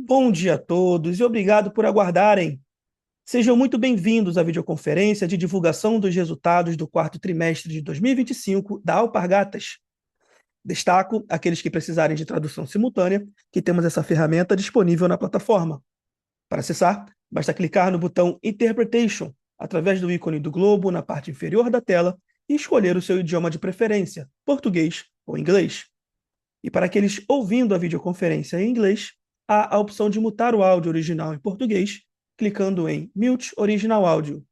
Bom dia a todos e obrigado por aguardarem. Sejam muito bem-vindos à videoconferência de divulgação dos resultados do quarto trimestre de 2025 da Alpargatas. Destaco aqueles que precisarem de tradução simultânea, que temos essa ferramenta disponível na plataforma. Para acessar, basta clicar no botão Interpretation, através do ícone do globo na parte inferior da tela e escolher o seu idioma de preferência, português ou inglês. E para aqueles ouvindo a videoconferência em inglês, há a opção de mutar o áudio original em português, clicando em Mute Original Audio.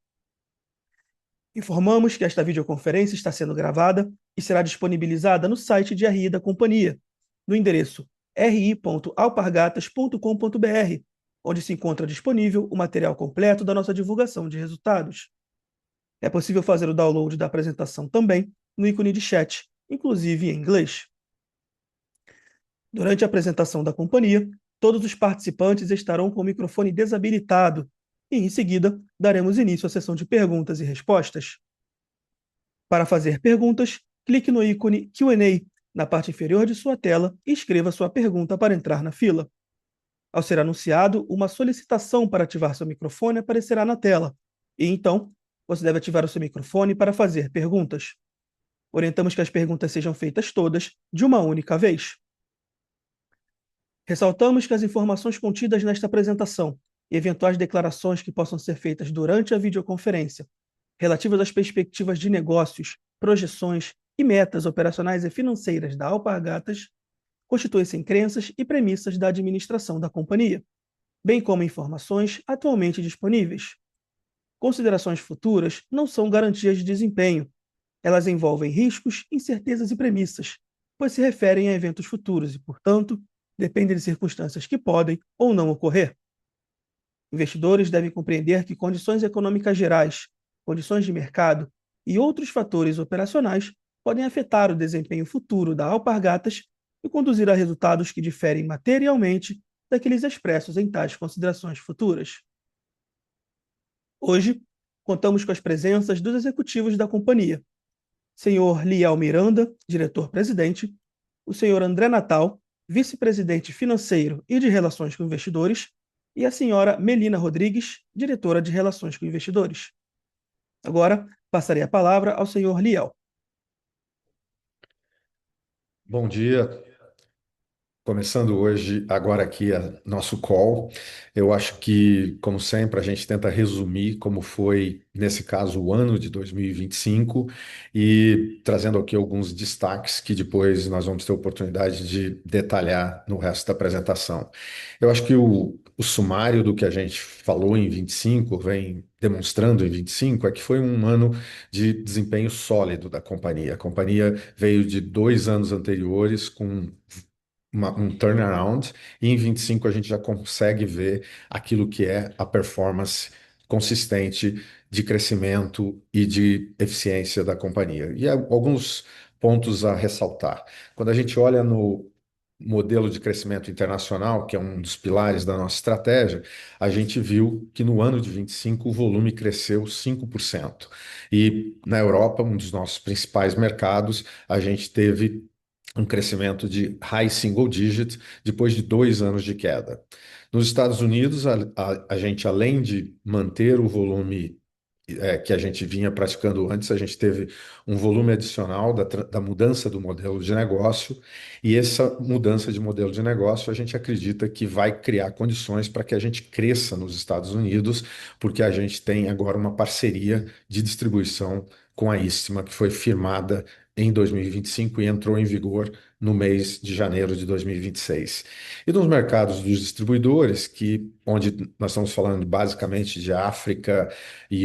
Informamos que esta videoconferência está sendo gravada e será disponibilizada no site de RI da companhia, no endereço ri.alpargatas.com.br, onde se encontra disponível o material completo da nossa divulgação de resultados. É possível fazer o download da apresentação também no ícone de chat, inclusive em inglês. Durante a apresentação da companhia, todos os participantes estarão com o microfone desabilitado e, em seguida, daremos início à sessão de perguntas e respostas. Para fazer perguntas, clique no ícone Q&A na parte inferior de sua tela e escreva sua pergunta para entrar na fila. Ao ser anunciado, uma solicitação para ativar seu microfone aparecerá na tela, e então você deve ativar o seu microfone para fazer perguntas. Orientamos que as perguntas sejam feitas todas de uma única vez. Ressaltamos que as informações contidas nesta apresentação e eventuais declarações que possam ser feitas durante a videoconferência, relativas às perspectivas de negócios, projeções e metas operacionais e financeiras da Alpargatas, constituem-se crenças e premissas da administração da companhia, bem como informações atualmente disponíveis. Considerações futuras não são garantias de desempenho. Elas envolvem riscos, incertezas e premissas, pois se referem a eventos futuros e, portanto, dependem de circunstâncias que podem ou não ocorrer. Investidores devem compreender que condições econômicas gerais, condições de mercado e outros fatores operacionais podem afetar o desempenho futuro da Alpargatas e conduzir a resultados que diferem materialmente daqueles expressos em tais considerações futuras. Hoje, contamos com as presenças dos executivos da companhia: Senhor Liel Miranda, diretor-presidente, o senhor André Natal, vice-presidente financeiro e de Relações com Investidores, e a senhora Melina Rodrigues, diretora de Relações com Investidores. Agora, passarei a palavra ao senhor Liel. Bom dia. Começando hoje, agora aqui, nosso call. Eu acho que, como sempre, a gente tenta resumir como foi, nesse caso, o ano de 2025 e trazendo aqui alguns destaques que depois nós vamos ter oportunidade de detalhar no resto da apresentação. Eu acho que o sumário do que a gente falou em 25, vem demonstrando em 25, é que foi um ano de desempenho sólido da companhia. A companhia veio de 2 anos anteriores com um turnaround, e em 25 a gente já consegue ver aquilo que é a performance consistente de crescimento e de eficiência da companhia. E há alguns pontos a ressaltar. Quando a gente olha no modelo de crescimento internacional, que é um dos pilares da nossa estratégia, a gente viu que no ano de 25 o volume cresceu 5%. E na Europa, um dos nossos principais mercados, a gente teve um crescimento de high single digit depois de 2 anos de queda. Nos Estados Unidos, a gente, além de manter o volume que a gente vinha praticando antes, a gente teve um volume adicional da mudança do modelo de negócio, e essa mudança de modelo de negócio a gente acredita que vai criar condições para que a gente cresça nos Estados Unidos, porque a gente tem agora uma parceria de distribuição com a Istma, que foi firmada em 2025 e entrou em vigor no mês de janeiro de 2026. E nos mercados dos distribuidores, onde nós estamos falando basicamente de África e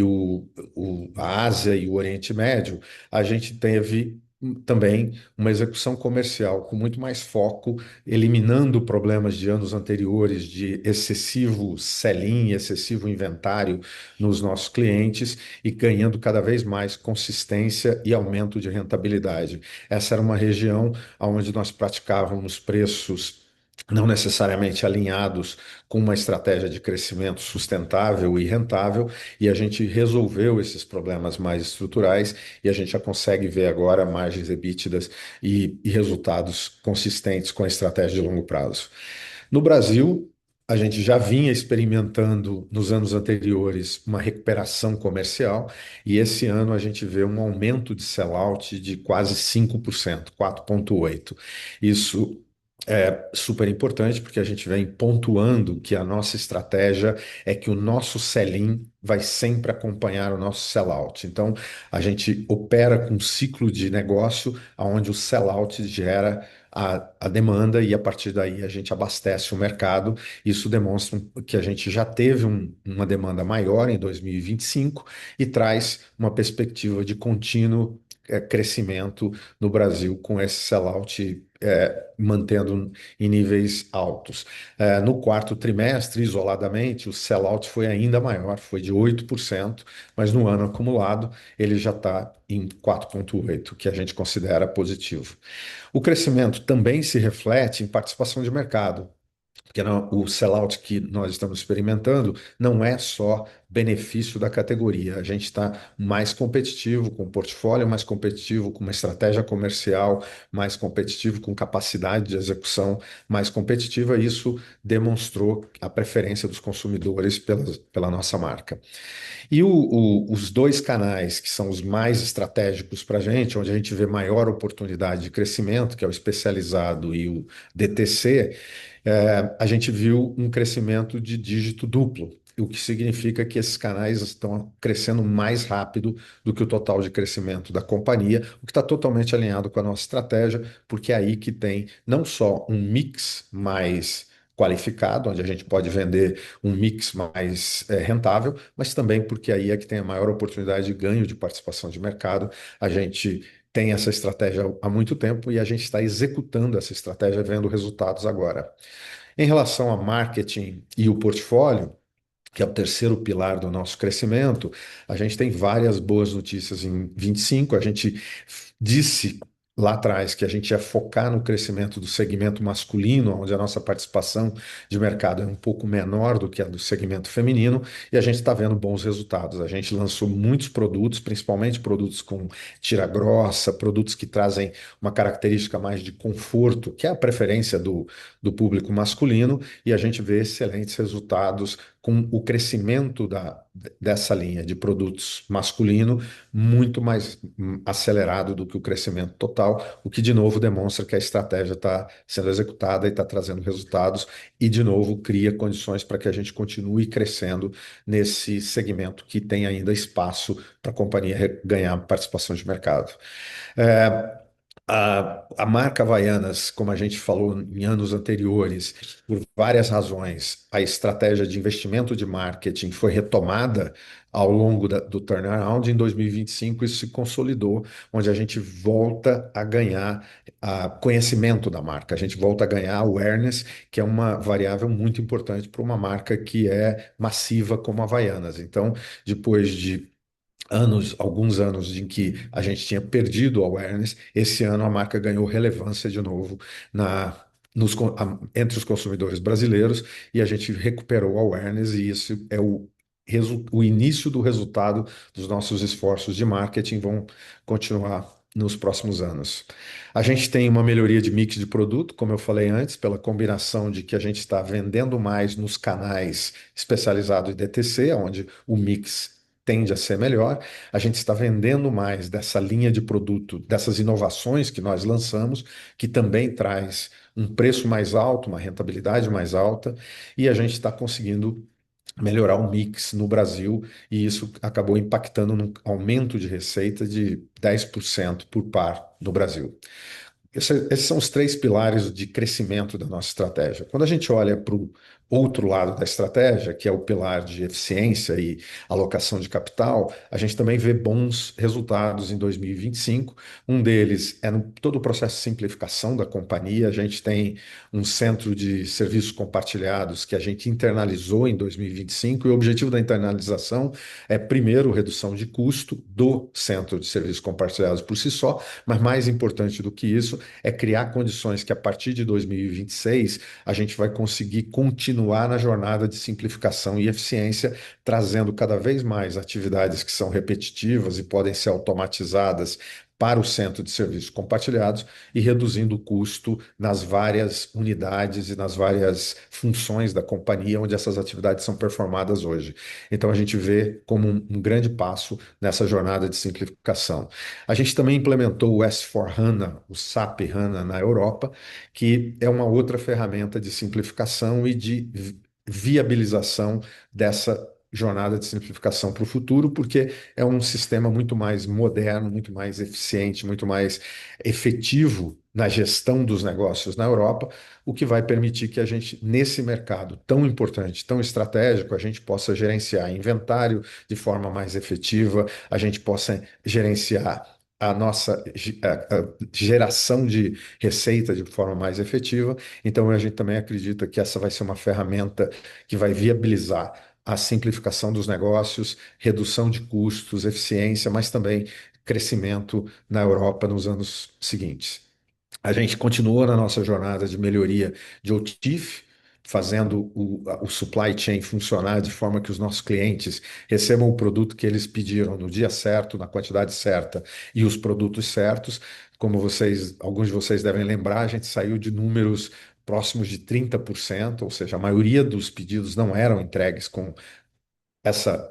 a Ásia e o Oriente Médio, a gente teve também uma execução comercial com muito mais foco, eliminando problemas de anos anteriores de excessivo sell-in, excessivo inventário nos nossos clientes e ganhando cada vez mais consistência e aumento de rentabilidade. Essa era uma região onde nós praticávamos preços não necessariamente alinhados com uma estratégia de crescimento sustentável e rentável, e a gente resolveu esses problemas mais estruturais e a gente já consegue ver agora margens ebítidas e resultados consistentes com a estratégia de longo prazo. No Brasil, A gente já vinha experimentando nos anos anteriores uma recuperação comercial e esse ano a gente vê um aumento de sellout de quase 5%, 4,8%. Isso é super importante porque a gente vem pontuando que a nossa estratégia é que o nosso sell-in vai sempre acompanhar o nosso sell-out. Então, a gente opera com um ciclo de negócio onde o sell-out gera a demanda e a partir daí a gente abastece o mercado. Isso demonstra que a gente já teve uma demanda maior em 2025 e traz uma perspectiva de contínuo crescimento no Brasil com esse sellout mantendo em níveis altos. No quarto trimestre, isoladamente, o sellout foi ainda maior, foi de 8%, mas no ano acumulado ele já está em 4,8%, que a gente considera positivo. O crescimento também se reflete em participação de mercado. Porque o sellout que nós estamos experimentando não é só benefício da categoria. A gente está mais competitivo, com um portfólio mais competitivo, com uma estratégia comercial mais competitivo, com capacidade de execução mais competitiva. Isso demonstrou a preferência dos consumidores pela nossa marca. E os dois canais que são os mais estratégicos para a gente, onde a gente vê maior oportunidade de crescimento, que é o especializado e o DTC, a gente viu um crescimento de dígito duplo, o que significa que esses canais estão crescendo mais rápido do que o total de crescimento da companhia, o que está totalmente alinhado com a nossa estratégia, porque é aí que tem não só um mix mais qualificado, onde a gente pode vender um mix mais rentável, mas também porque aí é que tem a maior oportunidade de ganho de participação de mercado. A gente tem essa estratégia há muito tempo e a gente está executando essa estratégia, vendo resultados agora. Em relação a marketing e o portfólio, que é o terceiro pilar do nosso crescimento, a gente tem várias boas notícias em 25. A gente disse lá atrás que a gente ia focar no crescimento do segmento masculino, onde a nossa participação de mercado é um pouco menor do que a do segmento feminino, e a gente está vendo bons resultados. A gente lançou muitos produtos, principalmente produtos com tira grossa, produtos que trazem uma característica mais de conforto, que é a preferência do público masculino, e a gente vê excelentes resultados com o crescimento dessa linha de produtos masculino muito mais acelerado do que o crescimento total, o que de novo demonstra que a estratégia está sendo executada e está trazendo resultados e de novo cria condições para que a gente continue crescendo nesse segmento que tem ainda espaço para a companhia ganhar participação de mercado. É, a marca Havaianas, como a gente falou em anos anteriores, por várias razões, a estratégia de investimento de marketing foi retomada ao longo do turnaround. Em 2025, isso se consolidou, onde a gente volta a ganhar conhecimento da marca, a gente volta a ganhar awareness, que é uma variável muito importante para uma marca que é massiva como a Havaianas. Então, depois de alguns anos em que a gente tinha perdido o awareness, esse ano a marca ganhou relevância de novo entre os consumidores brasileiros e a gente recuperou o awareness e isso é o início do resultado dos nossos esforços de marketing vão continuar nos próximos anos. A gente tem uma melhoria de mix de produto, como eu falei antes, pela combinação de que a gente está vendendo mais nos canais especializados em DTC, onde o mix tende a ser melhor. A gente está vendendo mais dessa linha de produto, dessas inovações que nós lançamos, que também traz um preço mais alto, uma rentabilidade mais alta, e a gente está conseguindo melhorar o mix no Brasil, e isso acabou impactando num aumento de receita de 10% por par no Brasil. Esses são os três pilares de crescimento da nossa estratégia. Quando a gente olha para o outro lado da estratégia, que é o pilar de eficiência e alocação de capital, a gente também vê bons resultados em 2025. Um deles é todo o processo de simplificação da companhia. A gente tem um centro de serviços compartilhados que a gente internalizou em 2025, e o objetivo da internalização é, primeiro, redução de custo do centro de serviços compartilhados por si só, mas mais importante do que isso, é criar condições que a partir de 2026 a gente vai conseguir continuar na jornada de simplificação e eficiência, trazendo cada vez mais atividades que são repetitivas e podem ser automatizadas para o centro de serviços compartilhados e reduzindo o custo nas várias unidades e nas várias funções da companhia onde essas atividades são performadas hoje. Então, a gente vê como um grande passo nessa jornada de simplificação. A gente também implementou o S/4HANA, o SAP HANA na Europa, que é uma outra ferramenta de simplificação e de viabilização dessa jornada de simplificação para o futuro, porque é um sistema muito mais moderno, muito mais eficiente, muito mais efetivo na gestão dos negócios na Europa, o que vai permitir que a gente, nesse mercado tão importante, tão estratégico, a gente possa gerenciar inventário de forma mais efetiva, a gente possa gerenciar a nossa a geração de receita de forma mais efetiva. Então, a gente também acredita que essa vai ser uma ferramenta que vai viabilizar a simplificação dos negócios, redução de custos, eficiência, mas também crescimento na Europa nos anos seguintes. A gente continua na nossa jornada de melhoria de OTIF, fazendo o supply chain funcionar de forma que os nossos clientes recebam o produto que eles pediram no dia certo, na quantidade certa e os produtos certos. Como vocês, alguns de vocês devem lembrar, a gente saiu de números próximos de 30%, ou seja, a maioria dos pedidos não eram entregues com essa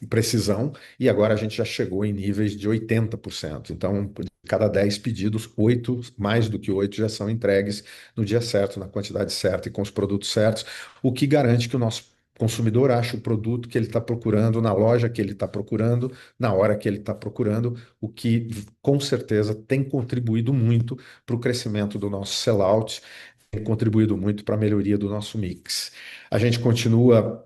precisão, e agora a gente já chegou em níveis de 80%. Então, de cada 10 pedidos, 8, mais do que 8, já são entregues no dia certo, na quantidade certa e com os produtos certos, o que garante que o nosso consumidor ache o produto que ele está procurando, na loja que ele está procurando, na hora que ele está procurando, o que com certeza tem contribuído muito para o crescimento do nosso sellout, tem contribuído muito para a melhoria do nosso mix. A gente continua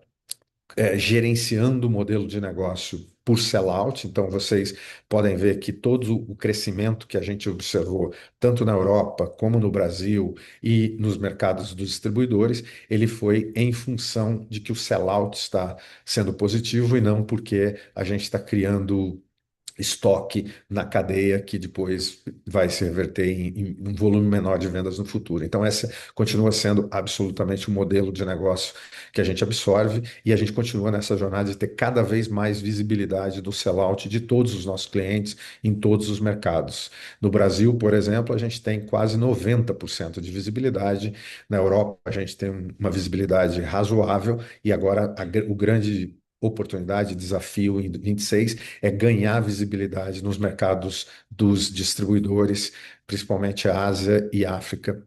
gerenciando o modelo de negócio por sellout. Então, vocês podem ver que todo o crescimento que a gente observou, tanto na Europa como no Brasil e nos mercados dos distribuidores, ele foi em função de que o sellout está sendo positivo e não porque a gente está criando estoque na cadeia que depois vai se reverter em um volume menor de vendas no futuro. Então, essa continua sendo absolutamente o modelo de negócio que a gente absorve e a gente continua nessa jornada de ter cada vez mais visibilidade do sellout de todos os nossos clientes em todos os mercados. No Brasil, por exemplo, a gente tem quase 90% de visibilidade. Na Europa, a gente tem uma visibilidade razoável e agora o grande oportunidade, desafio em 26 é ganhar visibilidade nos mercados dos distribuidores, principalmente a Ásia e África,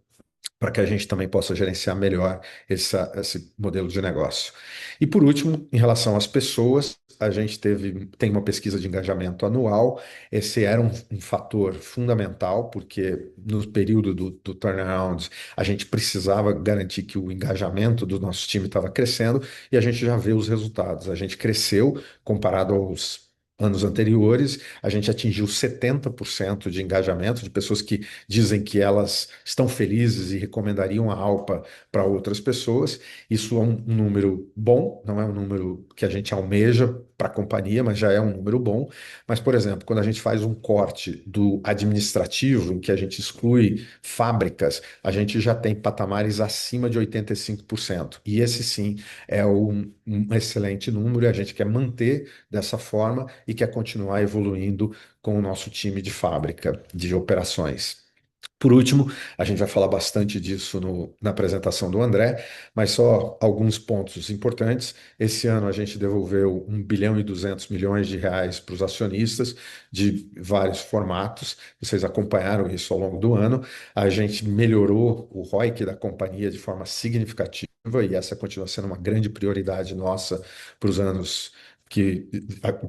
para que a gente também possa gerenciar melhor esse modelo de negócio. E por último, em relação às pessoas, a gente tem uma pesquisa de engajamento anual. Esse era um fator fundamental, porque no período do turnaround, a gente precisava garantir que o engajamento do nosso time estava crescendo e a gente já vê os resultados. A gente cresceu comparado aos anos anteriores, a gente atingiu 70% de engajamento de pessoas que dizem que elas estão felizes e recomendariam a Alpa para outras pessoas. Isso é um número bom, não é um número que a gente almeja para a companhia, mas já é um número bom. Mas, por exemplo, quando a gente faz um corte do administrativo, em que a gente exclui fábricas, a gente já tem patamares acima de 85%. E esse sim é um excelente número e a gente quer manter dessa forma e quer continuar evoluindo com o nosso time de fábrica, de operações. Por último, a gente vai falar bastante disso na apresentação do André, mas só alguns pontos importantes. Esse ano a gente devolveu 1,2 bilhão para os acionistas de vários formatos. Vocês acompanharam isso ao longo do ano. A gente melhorou o ROIC da companhia de forma significativa e essa continua sendo uma grande prioridade nossa para os anos que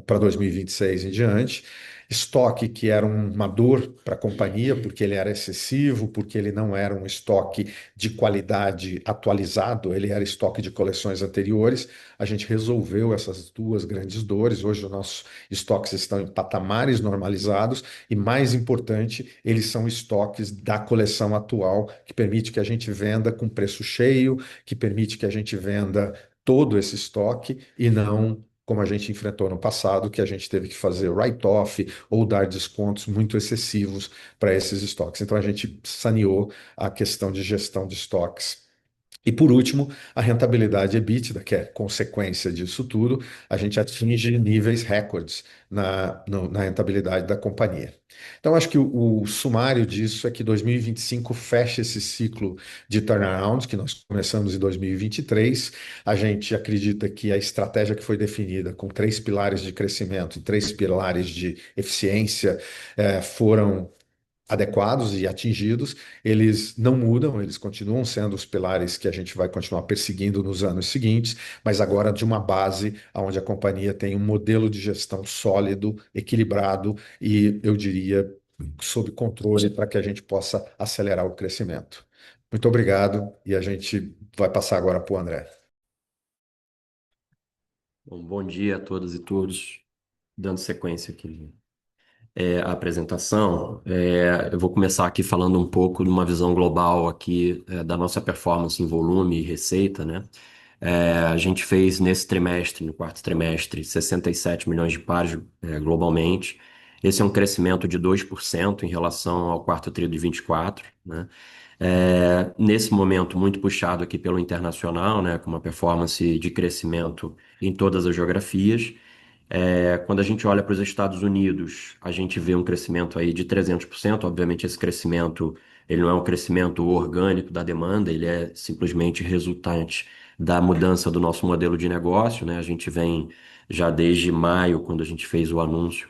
para 2026 em diante. Estoque que era uma dor para a companhia, porque ele era excessivo, porque ele não era um estoque de qualidade atualizado, ele era estoque de coleções anteriores. A gente resolveu essas duas grandes dores. Hoje, os nossos estoques estão em patamares normalizados e, mais importante, eles são estoques da coleção atual, que permite que a gente venda com preço cheio, que permite que a gente venda todo esse estoque e não como a gente enfrentou no passado, que a gente teve que fazer write-off ou dar descontos muito excessivos para esses estoques. Então a gente saneou a questão de gestão de estoques E por último, a rentabilidade EBITDA, que é consequência disso tudo, a gente atinge níveis recordes na rentabilidade da companhia. Então, acho que o sumário disso é que 2025 fecha esse ciclo de turnaround que nós começamos em 2023. A gente acredita que a estratégia que foi definida com três pilares de crescimento e três pilares de eficiência foram adequados e atingidos, eles não mudam, eles continuam sendo os pilares que a gente vai continuar perseguindo nos anos seguintes, mas agora de uma base onde a companhia tem um modelo de gestão sólido, equilibrado e, eu diria, sob controle para que a gente possa acelerar o crescimento. Muito obrigado e a gente vai passar agora para o André. Bom dia a todas e todos. Dando sequência aqui à apresentação, eu vou começar aqui falando um pouco de uma visão global aqui da nossa performance em volume e receita, né? A gente fez nesse trimestre, no quarto trimestre, 67 milhões de pares globalmente. Esse é um crescimento de 2% em relação ao quarto tri de 24, né? Nesse momento muito puxado aqui pelo internacional, né, com uma performance de crescimento em todas as geografias. Quando a gente olha para os Estados Unidos, a gente vê um crescimento aí de 300%. Obviamente, esse crescimento ele não é um crescimento orgânico da demanda, ele é simplesmente resultante da mudança do nosso modelo de negócio, né? A gente vem já desde maio, quando a gente fez o anúncio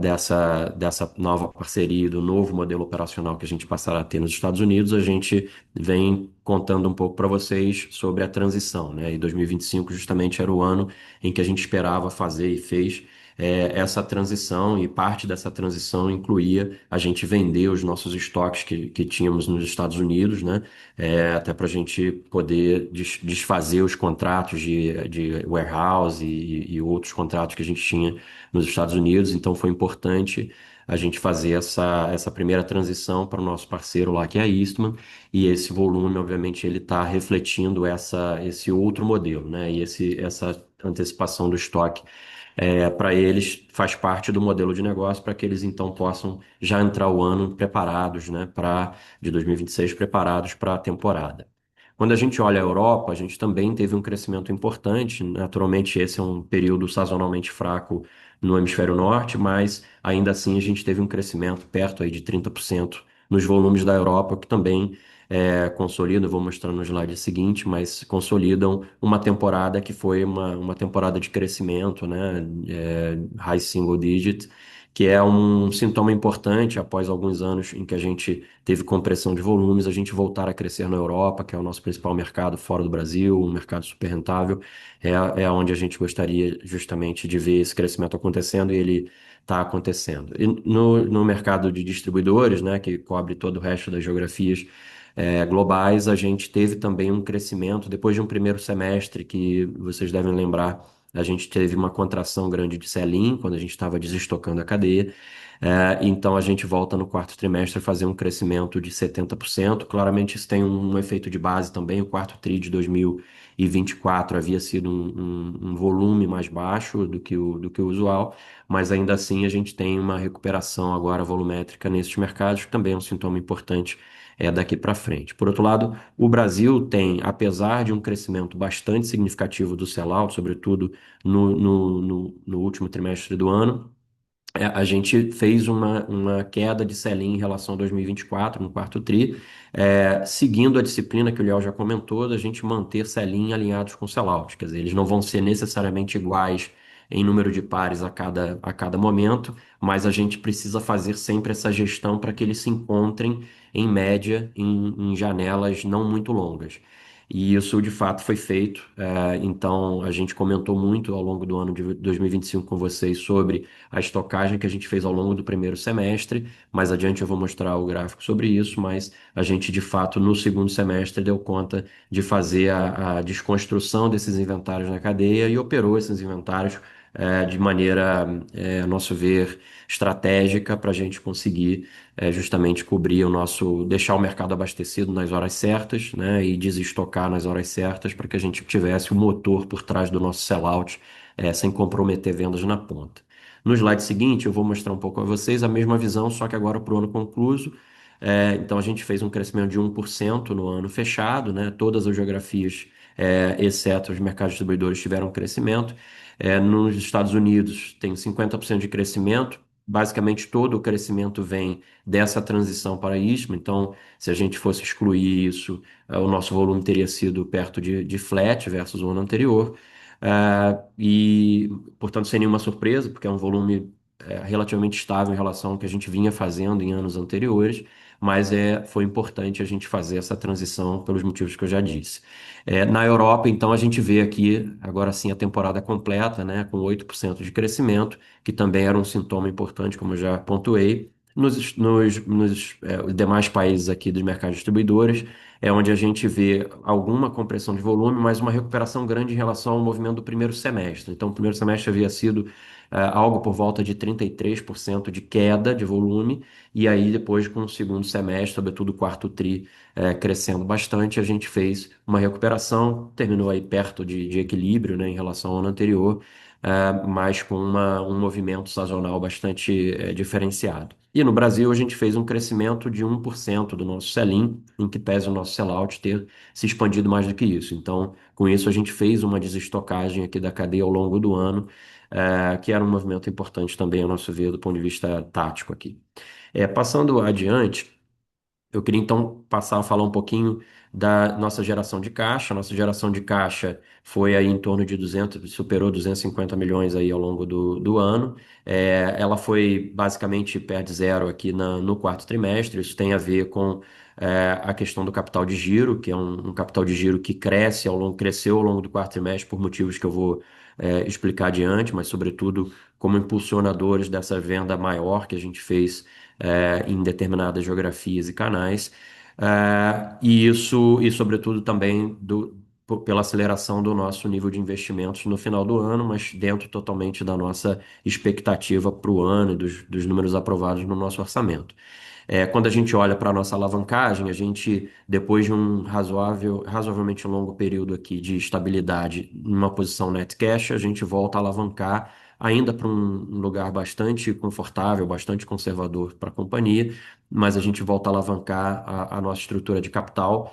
dessa nova parceria, do novo modelo operacional que a gente passará a ter nos Estados Unidos, a gente vem contando um pouco para vocês sobre a transição, né? E 2025 justamente era o ano em que a gente esperava fazer e fez essa transição, e parte dessa transição incluía a gente vender os nossos estoques que tínhamos nos Estados Unidos, né? Até para a gente poder desfazer os contratos de warehouse e outros contratos que a gente tinha nos Estados Unidos. Então foi importante a gente fazer essa primeira transição para o nosso parceiro lá, que é a Eastman, e esse volume, obviamente, ele está refletindo esse outro modelo, né? E essa antecipação do estoque para eles faz parte do modelo de negócio para que eles então possam já entrar o ano preparados, né? De 2026 preparados para a temporada. Quando a gente olha a Europa, a gente também teve um crescimento importante. Naturalmente, esse é um período sazonalmente fraco no hemisfério norte, mas ainda assim a gente teve um crescimento perto aí de 30% nos volumes da Europa, que também consolidam, vou mostrar no slide seguinte, mas consolidam uma temporada que foi uma temporada de crescimento, né? High single digit, que é um sintoma importante após alguns anos em que a gente teve compressão de volumes, a gente voltar a crescer na Europa, que é o nosso principal mercado fora do Brasil, um mercado super rentável, é onde a gente gostaria justamente de ver esse crescimento acontecendo, e ele está acontecendo. E no mercado de distribuidores, né, que cobre todo o resto das geografias globais, a gente teve também um crescimento depois de um primeiro semestre que vocês devem lembrar. A gente teve uma contração grande de sell-in quando a gente estava desestocando a cadeia. Então a gente volta no quarto trimestre a fazer um crescimento de 70%. Claramente isso tem um efeito de base também. O quarto tri de 2024 havia sido um volume mais baixo do que o usual, mas ainda assim a gente tem uma recuperação agora volumétrica nesses mercados, que também é um sintoma importante daqui para frente. Por outro lado, o Brasil tem, apesar de um crescimento bastante significativo do sellout, sobretudo no último trimestre do ano, a gente fez uma queda de sell-in em relação a 2024, no quarto tri, seguindo a disciplina que o Léo já comentou, da gente manter sell-in alinhados com sell-out. Quer dizer, eles não vão ser necessariamente iguais em número de pares a cada momento, mas a gente precisa fazer sempre essa gestão para que eles se encontrem, em média, em janelas não muito longas. E isso de fato foi feito. Então, a gente comentou muito ao longo do ano de 2025 com vocês sobre a estocagem que a gente fez ao longo do primeiro semestre. Mais adiante eu vou mostrar o gráfico sobre isso, mas a gente de fato no segundo semestre deu conta de fazer a desconstrução desses inventários na cadeia e operou esses inventários de maneira, a nosso ver, estratégica para a gente conseguir justamente cobrir deixar o mercado abastecido nas horas certas, né, e desestocar nas horas certas para que a gente tivesse o motor por trás do nosso sellout, sem comprometer vendas na ponta. No slide seguinte, eu vou mostrar um pouco a vocês a mesma visão, só que agora para o ano concluso. Então a gente fez um crescimento de 1% no ano fechado, né? Todas as geografias, exceto os mercados distribuidores, tiveram crescimento. Nos Estados Unidos tem 50% de crescimento. Basicamente todo o crescimento vem dessa transição para ISMA. Então, se a gente fosse excluir isso, o nosso volume teria sido perto de flat versus o ano anterior. E, portanto, sem nenhuma surpresa, porque é um volume relativamente estável em relação ao que a gente vinha fazendo em anos anteriores, mas foi importante a gente fazer essa transição pelos motivos que eu já disse. Na Europa, então, a gente vê aqui, agora sim, a temporada completa, né, com 8% de crescimento, que também era um sintoma importante, como eu já pontuei. Nos demais países aqui dos mercados distribuidores, é onde a gente vê alguma compressão de volume, mas uma recuperação grande em relação ao movimento do primeiro semestre. Então, o primeiro semestre havia sido algo por volta de 33% de queda de volume, e aí depois, com o segundo semestre, sobretudo o quarto tri, crescendo bastante, a gente fez uma recuperação, terminou aí perto de equilíbrio, né, em relação ao ano anterior, mas com um movimento sazonal bastante diferenciado. E no Brasil, a gente fez um crescimento de 1% do nosso sell-in, em que pese o nosso sell-out ter se expandido mais do que isso. Então, com isso, a gente fez uma desestocagem aqui da cadeia ao longo do ano, que era um movimento importante também, a nosso ver, do ponto de vista tático aqui. Passando adiante, eu queria então passar a falar um pouquinho da nossa geração de caixa. Nossa geração de caixa foi aí em torno de 200, superou 250 milhões aí ao longo do ano. Ela foi basicamente perto de zero aqui no quarto trimestre. Isso tem a ver com a questão do capital de giro, que é um capital de giro que cresceu ao longo do quarto trimestre por motivos que eu vou explicar adiante, mas sobretudo como impulsionadores dessa venda maior que a gente fez em determinadas geografias e canais, e sobretudo também pela aceleração do nosso nível de investimentos no final do ano, mas dentro totalmente da nossa expectativa para o ano e dos números aprovados no nosso orçamento. Quando a gente olha para a nossa alavancagem, a gente, depois de um razoavelmente longo período aqui de estabilidade numa posição net cash, a gente volta a alavancar ainda para um lugar bastante confortável, bastante conservador para a companhia, mas a gente volta a alavancar a nossa estrutura de capital,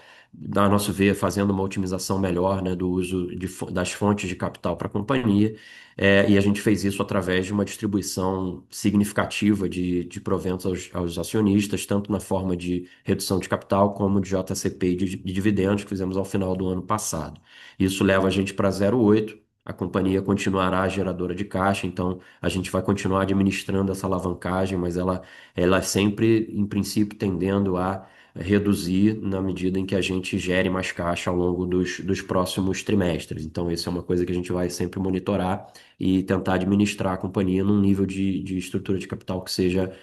a nosso ver, fazendo uma otimização melhor, né, do uso das fontes de capital para a companhia. E a gente fez isso através de uma distribuição significativa de proventos aos acionistas, tanto na forma de redução de capital, como de JCP e de dividendos que fizemos ao final do ano passado. Isso leva a gente para 0,8. A companhia continuará geradora de caixa, então a gente vai continuar administrando essa alavancagem, mas ela é sempre, em princípio, tendendo a reduzir na medida em que a gente gere mais caixa ao longo dos próximos trimestres. Então, isso é uma coisa que a gente vai sempre monitorar e tentar administrar a companhia num nível de estrutura de capital que seja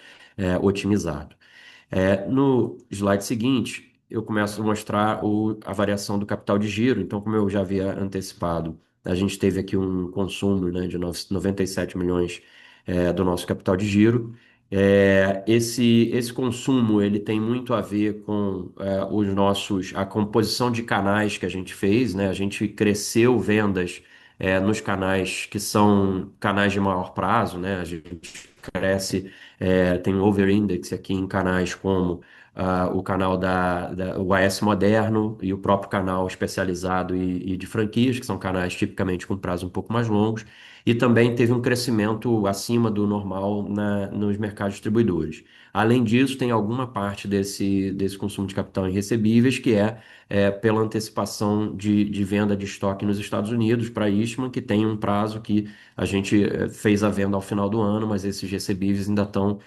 otimizado. No slide seguinte, eu começo a mostrar a variação do capital de giro. Então, como eu já havia antecipado, a gente teve aqui um consumo, né, de 97 milhões do nosso capital de giro. Esse consumo ele tem muito a ver com a composição de canais que a gente fez, né? A gente cresceu vendas nos canais que são canais de maior prazo, né? A gente cresce, tem um over-index aqui em canais como o canal o AS Moderno e o próprio canal especializado e de franquias, que são canais tipicamente com prazo um pouco mais longos, e também teve um crescimento acima do normal nos mercados distribuidores. Além disso, tem alguma parte desse consumo de capital em recebíveis que pela antecipação de venda de estoque nos Estados Unidos para a Eastman, que tem um prazo que a gente fez a venda ao final do ano, mas esses recebíveis ainda estão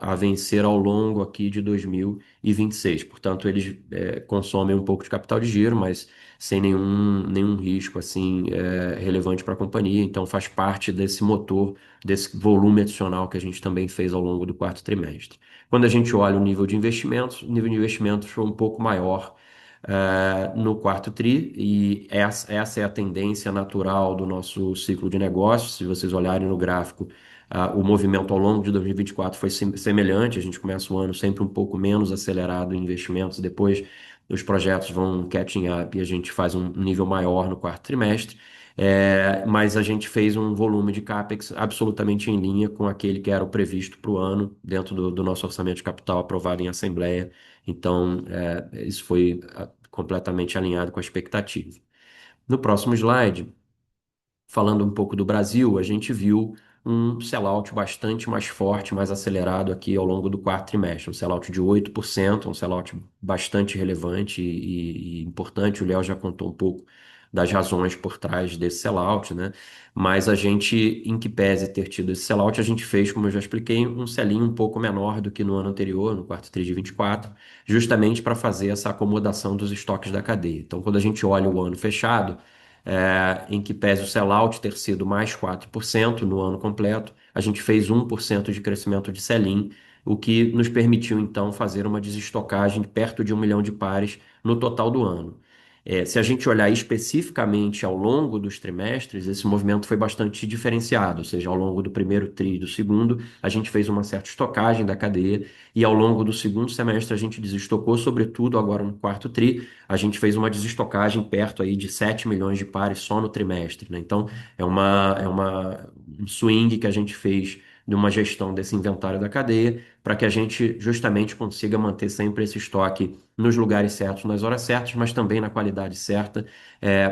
a vencer ao longo aqui de 2026. Portanto, eles consomem um pouco de capital de giro, mas sem nenhum risco assim relevante para a companhia. Então, faz parte desse motor, desse volume adicional que a gente também fez ao longo do quarto trimestre. Quando a gente olha o nível de investimentos foi um pouco maior no quarto tri, e essa é a tendência natural do nosso ciclo de negócios. Se vocês olharem no gráfico, o movimento ao longo de 2024 foi semelhante. A gente começa o ano sempre um pouco menos acelerado em investimentos, depois os projetos vão catching up e a gente faz um nível maior no quarto trimestre. Mas a gente fez um volume de CAPEX absolutamente em linha com aquele que era o previsto para o ano, dentro do nosso orçamento de capital aprovado em Assembleia. Então, isso foi completamente alinhado com a expectativa. No próximo slide, falando um pouco do Brasil, a gente viu um sellout bastante mais forte, mais acelerado aqui ao longo do quarto trimestre. Um sellout de 8%, um sellout bastante relevante e importante. O Léo já contou um pouco das razões por trás desse sellout, né? Mas a gente, em que pese ter tido esse sellout, a gente fez, como eu já expliquei, um selling um pouco menor do que no ano anterior, no quarto tri de 24, justamente para fazer essa acomodação dos estoques da cadeia. Então, quando a gente olha o ano fechado, em que pese o sellout ter sido mais 4% no ano completo, a gente fez 1% de crescimento de sell-in, o que nos permitiu então fazer uma desestocagem de perto de 1 milhão de pares no total do ano. Se a gente olhar especificamente ao longo dos trimestres, esse movimento foi bastante diferenciado, ou seja, ao longo do primeiro tri e do segundo, a gente fez uma certa estocagem da cadeia, e ao longo do segundo semestre a gente desestocou, sobretudo agora no quarto tri, a gente fez uma desestocagem perto aí de 7 milhões de pares só no trimestre, né? Então, um swing que a gente fez de uma gestão desse inventário da cadeia, para que a gente justamente consiga manter sempre esse estoque nos lugares certos, nas horas certas, mas também na qualidade certa,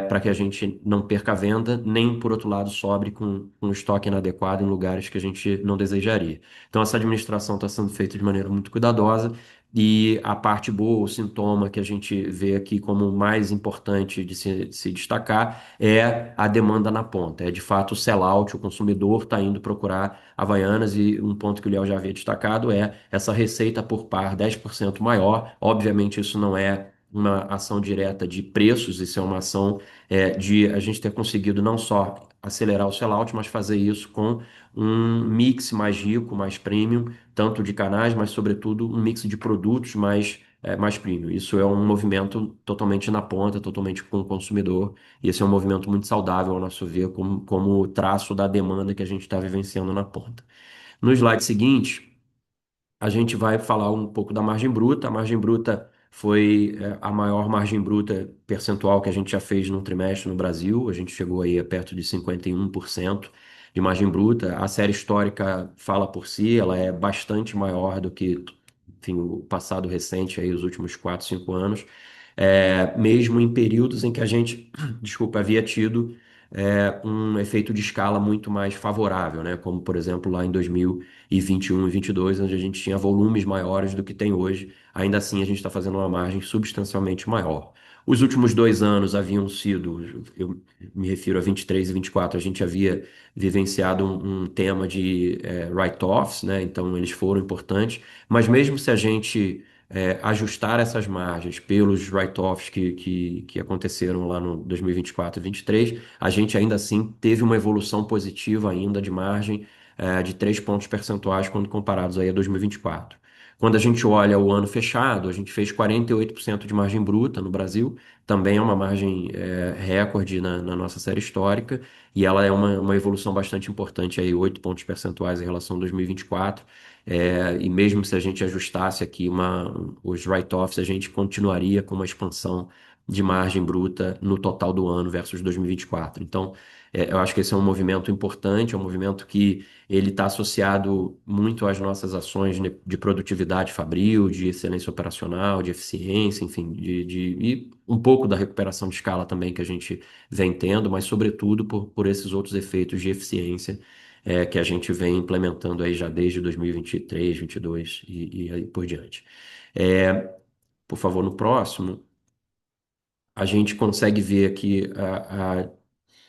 para que a gente não perca a venda, nem, por outro lado, sobre com um estoque inadequado em lugares que a gente não desejaria. Então, essa administração está sendo feita de maneira muito cuidadosa. E a parte boa, o sintoma que a gente vê aqui como mais importante de se destacar é a demanda na ponta. É de fato o sell-out, o consumidor está indo procurar Havaianas, e um ponto que o Léo já havia destacado é essa receita por par 10% maior. Obviamente, isso não é uma ação direta de preços, isso é uma ação de a gente ter conseguido não só acelerar o sell-out, mas fazer isso com um mix mais rico, mais premium, tanto de canais, mas sobretudo um mix de produtos mais premium. Isso é um movimento totalmente na ponta, totalmente com o consumidor, e esse é um movimento muito saudável, ao nosso ver, como traço da demanda que a gente está vivenciando na ponta. No slide seguinte, a gente vai falar um pouco da margem bruta. A margem bruta foi a maior margem bruta percentual que a gente já fez num trimestre no Brasil. A gente chegou aí a perto de 51% de margem bruta. A série histórica fala por si, ela é bastante maior do que, enfim, o passado recente, aí, os últimos 4, 5 anos. Mesmo em períodos em que a gente, desculpa, havia tido um efeito de escala muito mais favorável, né? Como, por exemplo, lá em 2021 e 22, onde a gente tinha volumes maiores do que tem hoje. Ainda assim, a gente está fazendo uma margem substancialmente maior. Os últimos 2 anos haviam sido, eu me refiro a 23 e 24, a gente havia vivenciado um tema de write-offs, né? Então eles foram importantes, mas mesmo se a gente ajustar essas margens pelos write-offs que aconteceram lá no 2024 e 2023, a gente ainda assim teve uma evolução positiva ainda de margem de 3 pontos percentuais quando comparados aí a 2024. Quando a gente olha o ano fechado, a gente fez 48% de margem bruta no Brasil, também é uma margem recorde na nossa série histórica, e ela é uma evolução bastante importante, aí, 8 pontos percentuais em relação a 2024. E mesmo se a gente ajustasse aqui os write-offs, a gente continuaria com uma expansão de margem bruta no total do ano versus 2024. Então, eu acho que esse é um movimento importante, é um movimento que ele está associado muito às nossas ações, né, de produtividade fabril, de excelência operacional, de eficiência, enfim, e um pouco da recuperação de escala também que a gente vem tendo, mas sobretudo por esses outros efeitos de eficiência que a gente vem implementando aí já desde 2023, 2022 e aí por diante. É, por favor, no próximo, a gente consegue ver aqui a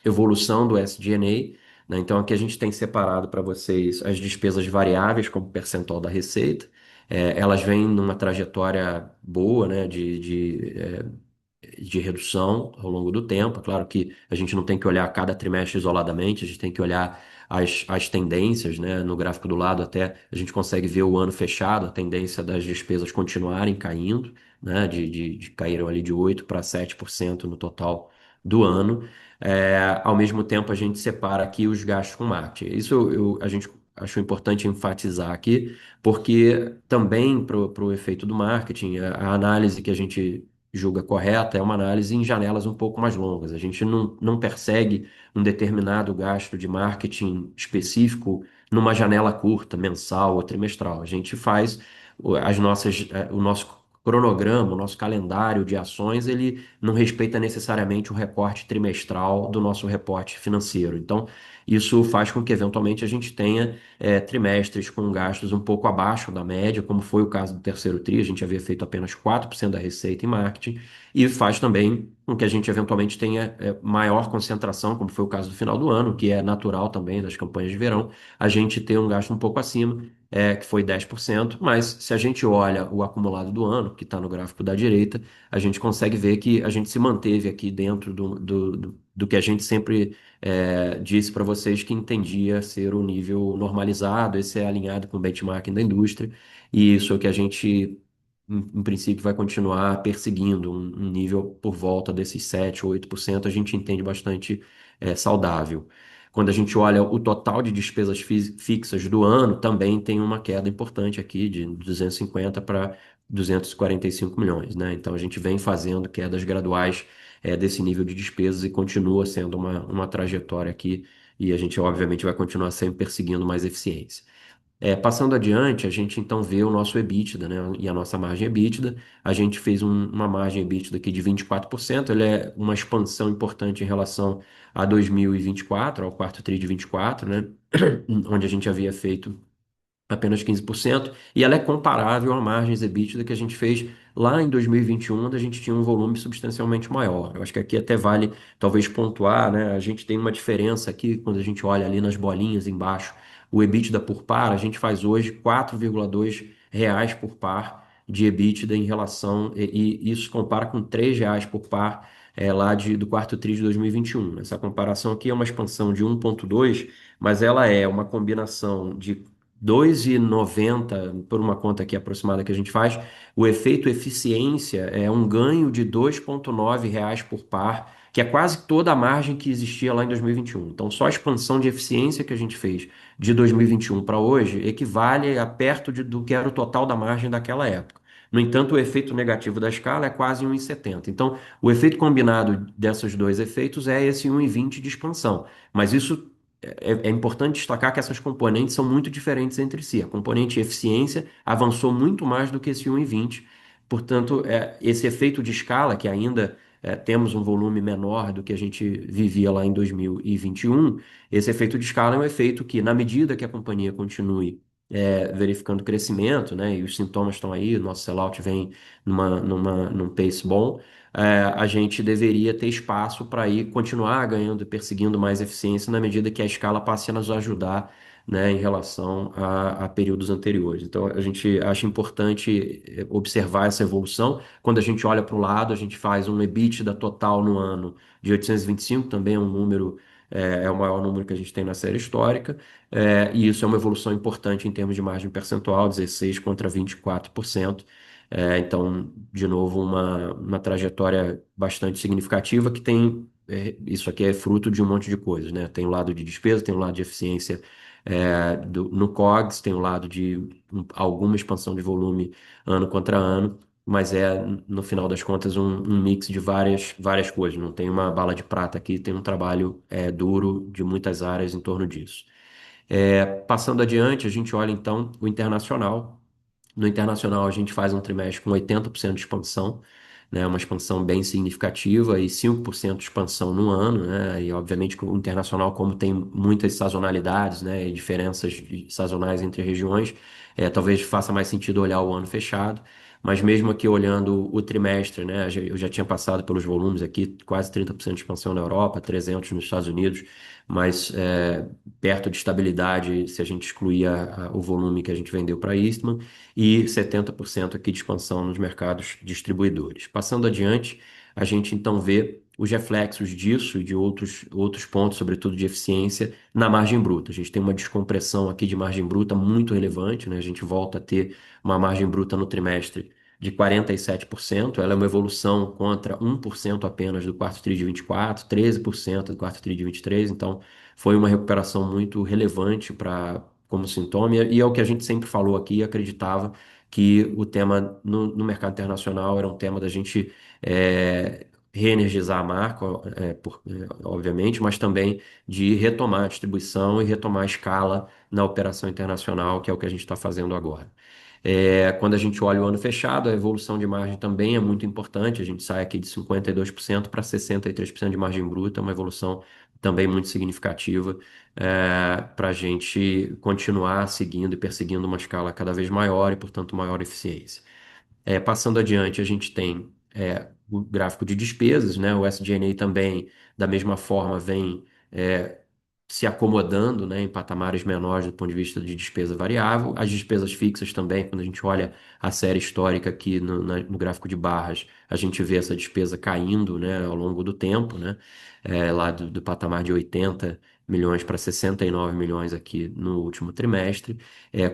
evolução do SG&A, né? Então, aqui a gente tem separado para vocês as despesas variáveis como percentual da receita. Elas vêm numa trajetória boa, né, de redução ao longo do tempo. É claro que a gente não tem que olhar cada trimestre isoladamente, a gente tem que olhar as tendências, né? No gráfico do lado, até a gente consegue ver o ano fechado, a tendência das despesas continuarem caindo, né? De caíram ali de 8 para 7% no total do ano. Ao mesmo tempo, a gente separa aqui os gastos com marketing. Isso a gente acho importante enfatizar aqui, porque também para o efeito do marketing, a análise que a gente julga correta é uma análise em janelas um pouco mais longas. A gente não persegue um determinado gasto de marketing específico numa janela curta, mensal ou trimestral. A gente faz o nosso cronograma, o nosso calendário de ações, ele não respeita necessariamente o recorte trimestral do nosso reporte financeiro. Então, isso faz com que, eventualmente, a gente tenha trimestres com gastos um pouco abaixo da média, como foi o caso do terceiro tri, a gente havia feito apenas 4% da receita em marketing, e faz também com que a gente eventualmente tenha maior concentração, como foi o caso do final do ano, que é natural também das campanhas de verão, a gente ter um gasto um pouco acima, que foi 10%, mas se a gente olha o acumulado do ano, que está no gráfico da direita, a gente consegue ver que a gente se manteve aqui dentro do que a gente sempre disse para vocês que entendia ser o nível normalizado, esse é alinhado com o benchmarking da indústria, e isso é o que a gente, em princípio, vai continuar perseguindo, um nível por volta desses 7 ou 8%, a gente entende bastante saudável. Quando a gente olha o total de despesas fixas do ano, também tem uma queda importante aqui de 250 para 245 milhões, né? Então a gente vem fazendo quedas graduais desse nível de despesas e continua sendo uma trajetória aqui, e a gente obviamente vai continuar sempre perseguindo mais eficiência. Passando adiante, a gente então vê o nosso EBITDA, né, e a nossa margem EBITDA. A gente fez uma margem EBITDA aqui de 24%, ele é uma expansão importante em relação a 2024, ao quarto tri de 24, né, onde a gente havia feito apenas 15%, e ela é comparável a margens EBITDA que a gente fez lá em 2021, onde a gente tinha um volume substancialmente maior. Eu acho que aqui até vale talvez pontuar, né? A gente tem uma diferença aqui, quando a gente olha ali nas bolinhas embaixo, o EBITDA por par, a gente faz hoje 4,2 reais por par de EBITDA em relação, e isso compara com 3 reais por par lá do quarto tri de 2021. Essa comparação aqui é uma expansão de 1,2, mas ela é uma combinação de 2,90 por uma conta aqui aproximada que a gente faz, o efeito eficiência é um ganho de 2,9 reais por par, que é quase toda a margem que existia lá em 2021. Então, só a expansão de eficiência que a gente fez de 2021 para hoje equivale a perto do que era o total da margem daquela época. No entanto, o efeito negativo da escala é quase 1,70. Então, o efeito combinado desses dois efeitos é esse 1,20 de expansão. Mas isso é importante destacar que essas componentes são muito diferentes entre si. A componente eficiência avançou muito mais do que esse 1,20. Portanto, esse efeito de escala, que ainda temos um volume menor do que a gente vivia lá em 2021, esse efeito de escala é um efeito que, na medida que a companhia continue verificando crescimento, né, e os sintomas estão aí, o nosso sellout vem num pace bom, a gente deveria ter espaço para ir continuar ganhando e perseguindo mais eficiência na medida que a escala passe a nos ajudar, né, em relação a períodos anteriores. Então, a gente acha importante observar essa evolução. Quando a gente olha para o lado, a gente faz um EBITDA total no ano de 825, também é um número, é o maior número que a gente tem na série histórica, e isso é uma evolução importante em termos de margem percentual, 16 contra 24%. Então, de novo, uma trajetória bastante significativa que tem. Isso aqui é fruto de um monte de coisas, né? Tem o lado de despesa, tem o lado de eficiência no COGS, tem o lado de alguma expansão de volume ano contra ano, mas no final das contas, um mix de várias coisas. Não tem uma bala de prata aqui, tem um trabalho duro de muitas áreas em torno disso. Passando adiante, a gente olha então o internacional. No internacional, a gente faz um trimestre com 80% de expansão, né, uma expansão bem significativa e 5% de expansão no ano, né, e obviamente que o internacional, como tem muitas sazonalidades, né, e diferenças sazonais entre regiões, talvez faça mais sentido olhar o ano fechado, mas mesmo aqui olhando o trimestre, né, eu já tinha passado pelos volumes aqui, quase 30% de expansão na Europa, 300 nos Estados Unidos, mas perto de estabilidade se a gente excluir o volume que a gente vendeu para Eastman, e 70% aqui de expansão nos mercados distribuidores. Passando adiante, a gente então vê os reflexos disso e de outros pontos, sobretudo de eficiência, na margem bruta. A gente tem uma descompressão aqui de margem bruta muito relevante, né? A gente volta a ter uma margem bruta no trimestre de 47%, ela é uma evolução contra 1% apenas do quarto tri de 24, 13% do quarto tri de 23, então foi uma recuperação muito relevante para como sintoma, e é o que a gente sempre falou aqui e acreditava que o tema no mercado internacional era um tema da gente reenergizar a marca, obviamente, mas também de retomar a distribuição e retomar a escala na operação internacional, que é o que a gente está fazendo agora. Quando a gente olha o ano fechado, a evolução de margem também é muito importante. A gente sai aqui de 52% para 63% de margem bruta, uma evolução também muito significativa para a gente continuar seguindo e perseguindo uma escala cada vez maior e, portanto, maior eficiência. Passando adiante, a gente tem o gráfico de despesas, né? O SG&A também, da mesma forma, vem é, se acomodando, né, em patamares menores do ponto de vista de despesa variável. As despesas fixas também, quando a gente olha a série histórica aqui no gráfico de barras, a gente vê essa despesa caindo, né, ao longo do tempo, né? Lá do patamar de 80 milhões para 69 milhões aqui no último trimestre.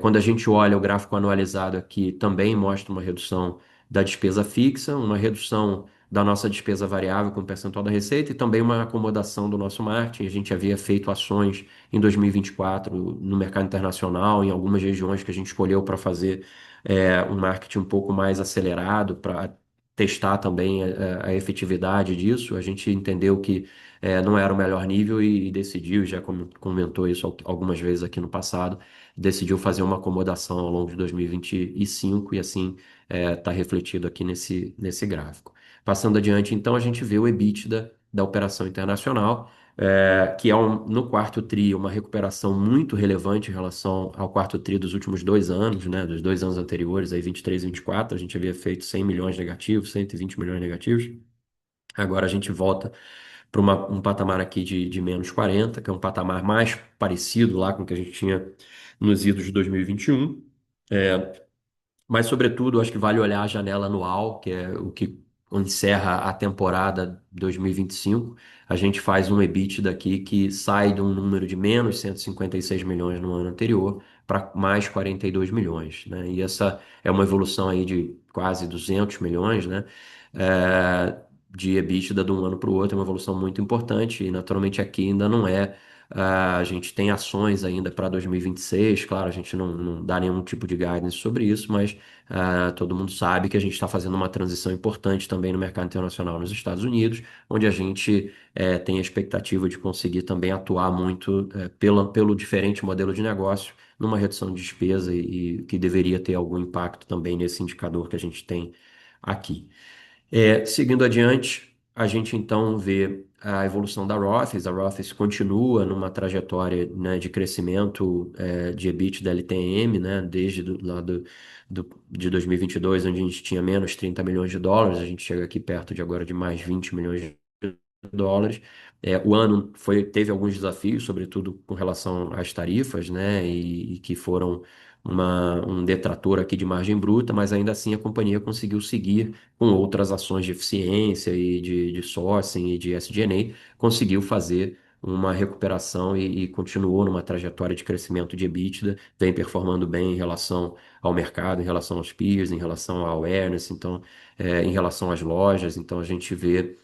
Quando a gente olha o gráfico anualizado aqui, também mostra uma redução da despesa fixa, uma redução da nossa despesa variável com percentual da receita e também uma acomodação do nosso marketing. A gente havia feito ações em 2024 no mercado internacional, em algumas regiões que a gente escolheu para fazer um marketing um pouco mais acelerado, para testar também a efetividade disso. A gente entendeu que não era o melhor nível e decidiu, já comentou isso algumas vezes aqui no passado, decidiu fazer uma acomodação ao longo de 2025 e assim está refletido aqui nesse gráfico. Passando adiante, então, a gente vê o EBITDA da operação internacional, que é no quarto tri uma recuperação muito relevante em relação ao quarto tri dos últimos 2 anos, né, dos 2 anos anteriores, aí 23 e 24, a gente havia feito 100 milhões negativos, 120 milhões negativos. Agora a gente volta para um patamar aqui de menos 40, que é um patamar mais parecido lá com o que a gente tinha nos idos de 2021. Mas, sobretudo, acho que vale olhar a janela anual, que é o que encerra a temporada 2025. A gente faz um EBITDA daqui que sai de um número de menos 156 milhões no ano anterior para mais 42 milhões, né? E essa é uma evolução aí de quase 200 milhões, né? De EBITDA de um ano para o outro, é uma evolução muito importante e, naturalmente, aqui ainda não é. A gente tem ações ainda para 2026, claro, a gente não dá nenhum tipo de guidance sobre isso, mas todo mundo sabe que a gente está fazendo uma transição importante também no mercado internacional nos Estados Unidos, onde a gente tem a expectativa de conseguir também atuar muito pelo diferente modelo de negócio, numa redução de despesa e que deveria ter algum impacto também nesse indicador que a gente tem aqui. Seguindo adiante, a gente então vê a evolução da Rothy's. A Rothy's continua numa trajetória, né, de crescimento de EBITDA da LTM, né, desde de 2022, onde a gente tinha menos 30 milhões de dólares, a gente chega aqui perto de agora de mais 20 milhões de dólares. O ano teve alguns desafios, sobretudo com relação às tarifas, né, e que foram um detrator aqui de margem bruta, mas ainda assim a companhia conseguiu seguir com outras ações de eficiência e de sourcing e de SG&A, conseguiu fazer uma recuperação e continuou numa trajetória de crescimento de EBITDA, vem performando bem em relação ao mercado, em relação aos peers, em relação ao awareness, então, em relação às lojas. Então, a gente vê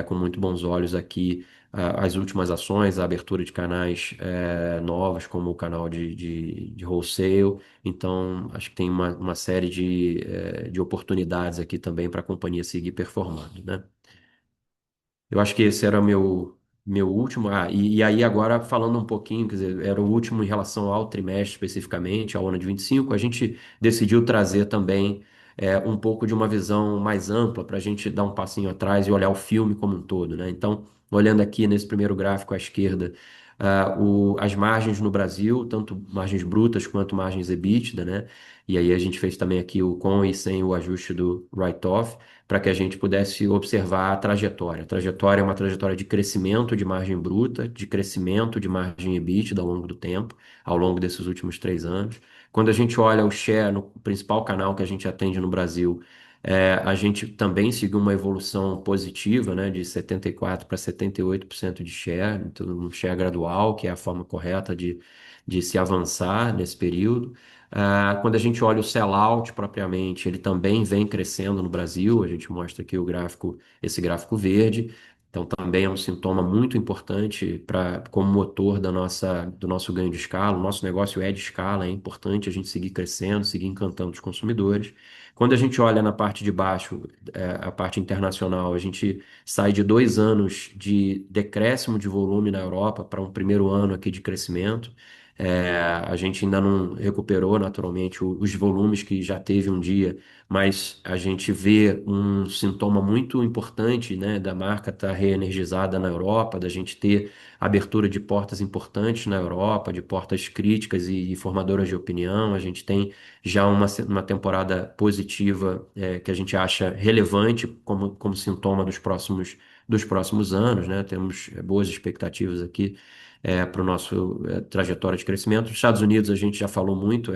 com muito bons olhos aqui as últimas ações, a abertura de canais novos, como o canal de wholesale. Então, acho que tem uma série de oportunidades aqui também para a companhia seguir performando, né? Eu acho que esse era o meu último. E aí agora falando um pouquinho, quer dizer, era o último em relação ao trimestre especificamente, ao ano de 25, a gente decidiu trazer também um pouco de uma visão mais ampla para a gente dar um passinho atrás e olhar o filme como um todo, né? Então, olhando aqui nesse primeiro gráfico à esquerda, as margens no Brasil, tanto margens brutas quanto margens EBITDA, né? E aí a gente fez também aqui o com e sem o ajuste do write-off para que a gente pudesse observar a trajetória. A trajetória é uma trajetória de crescimento de margem bruta, de crescimento de margem EBITDA ao longo do tempo, ao longo desses últimos 3 anos. Quando a gente olha o share no principal canal que a gente atende no Brasil, a gente também seguiu uma evolução positiva, né, de 74% para 78% de share, então, um share gradual, que é a forma correta de se avançar nesse período. Quando a gente olha o sell-out propriamente, ele também vem crescendo no Brasil. A gente mostra aqui esse gráfico verde. Então, também é um sintoma muito importante como motor do nosso ganho de escala. O nosso negócio é de escala, é importante a gente seguir crescendo, seguir encantando os consumidores. Quando a gente olha na parte de baixo, a parte internacional, a gente sai de 2 anos de decréscimo de volume na Europa para um primeiro ano aqui de crescimento. A gente ainda não recuperou naturalmente os volumes que já teve um dia, mas a gente vê um sintoma muito importante, né, da marca estar reenergizada na Europa, da gente ter abertura de portas importantes na Europa, de portas críticas e formadoras de opinião. A gente tem já uma temporada positiva, que a gente acha relevante como sintoma dos próximos anos, né? Temos boas expectativas aqui. Para o nosso trajetória de crescimento. Os Estados Unidos, a gente já falou muito,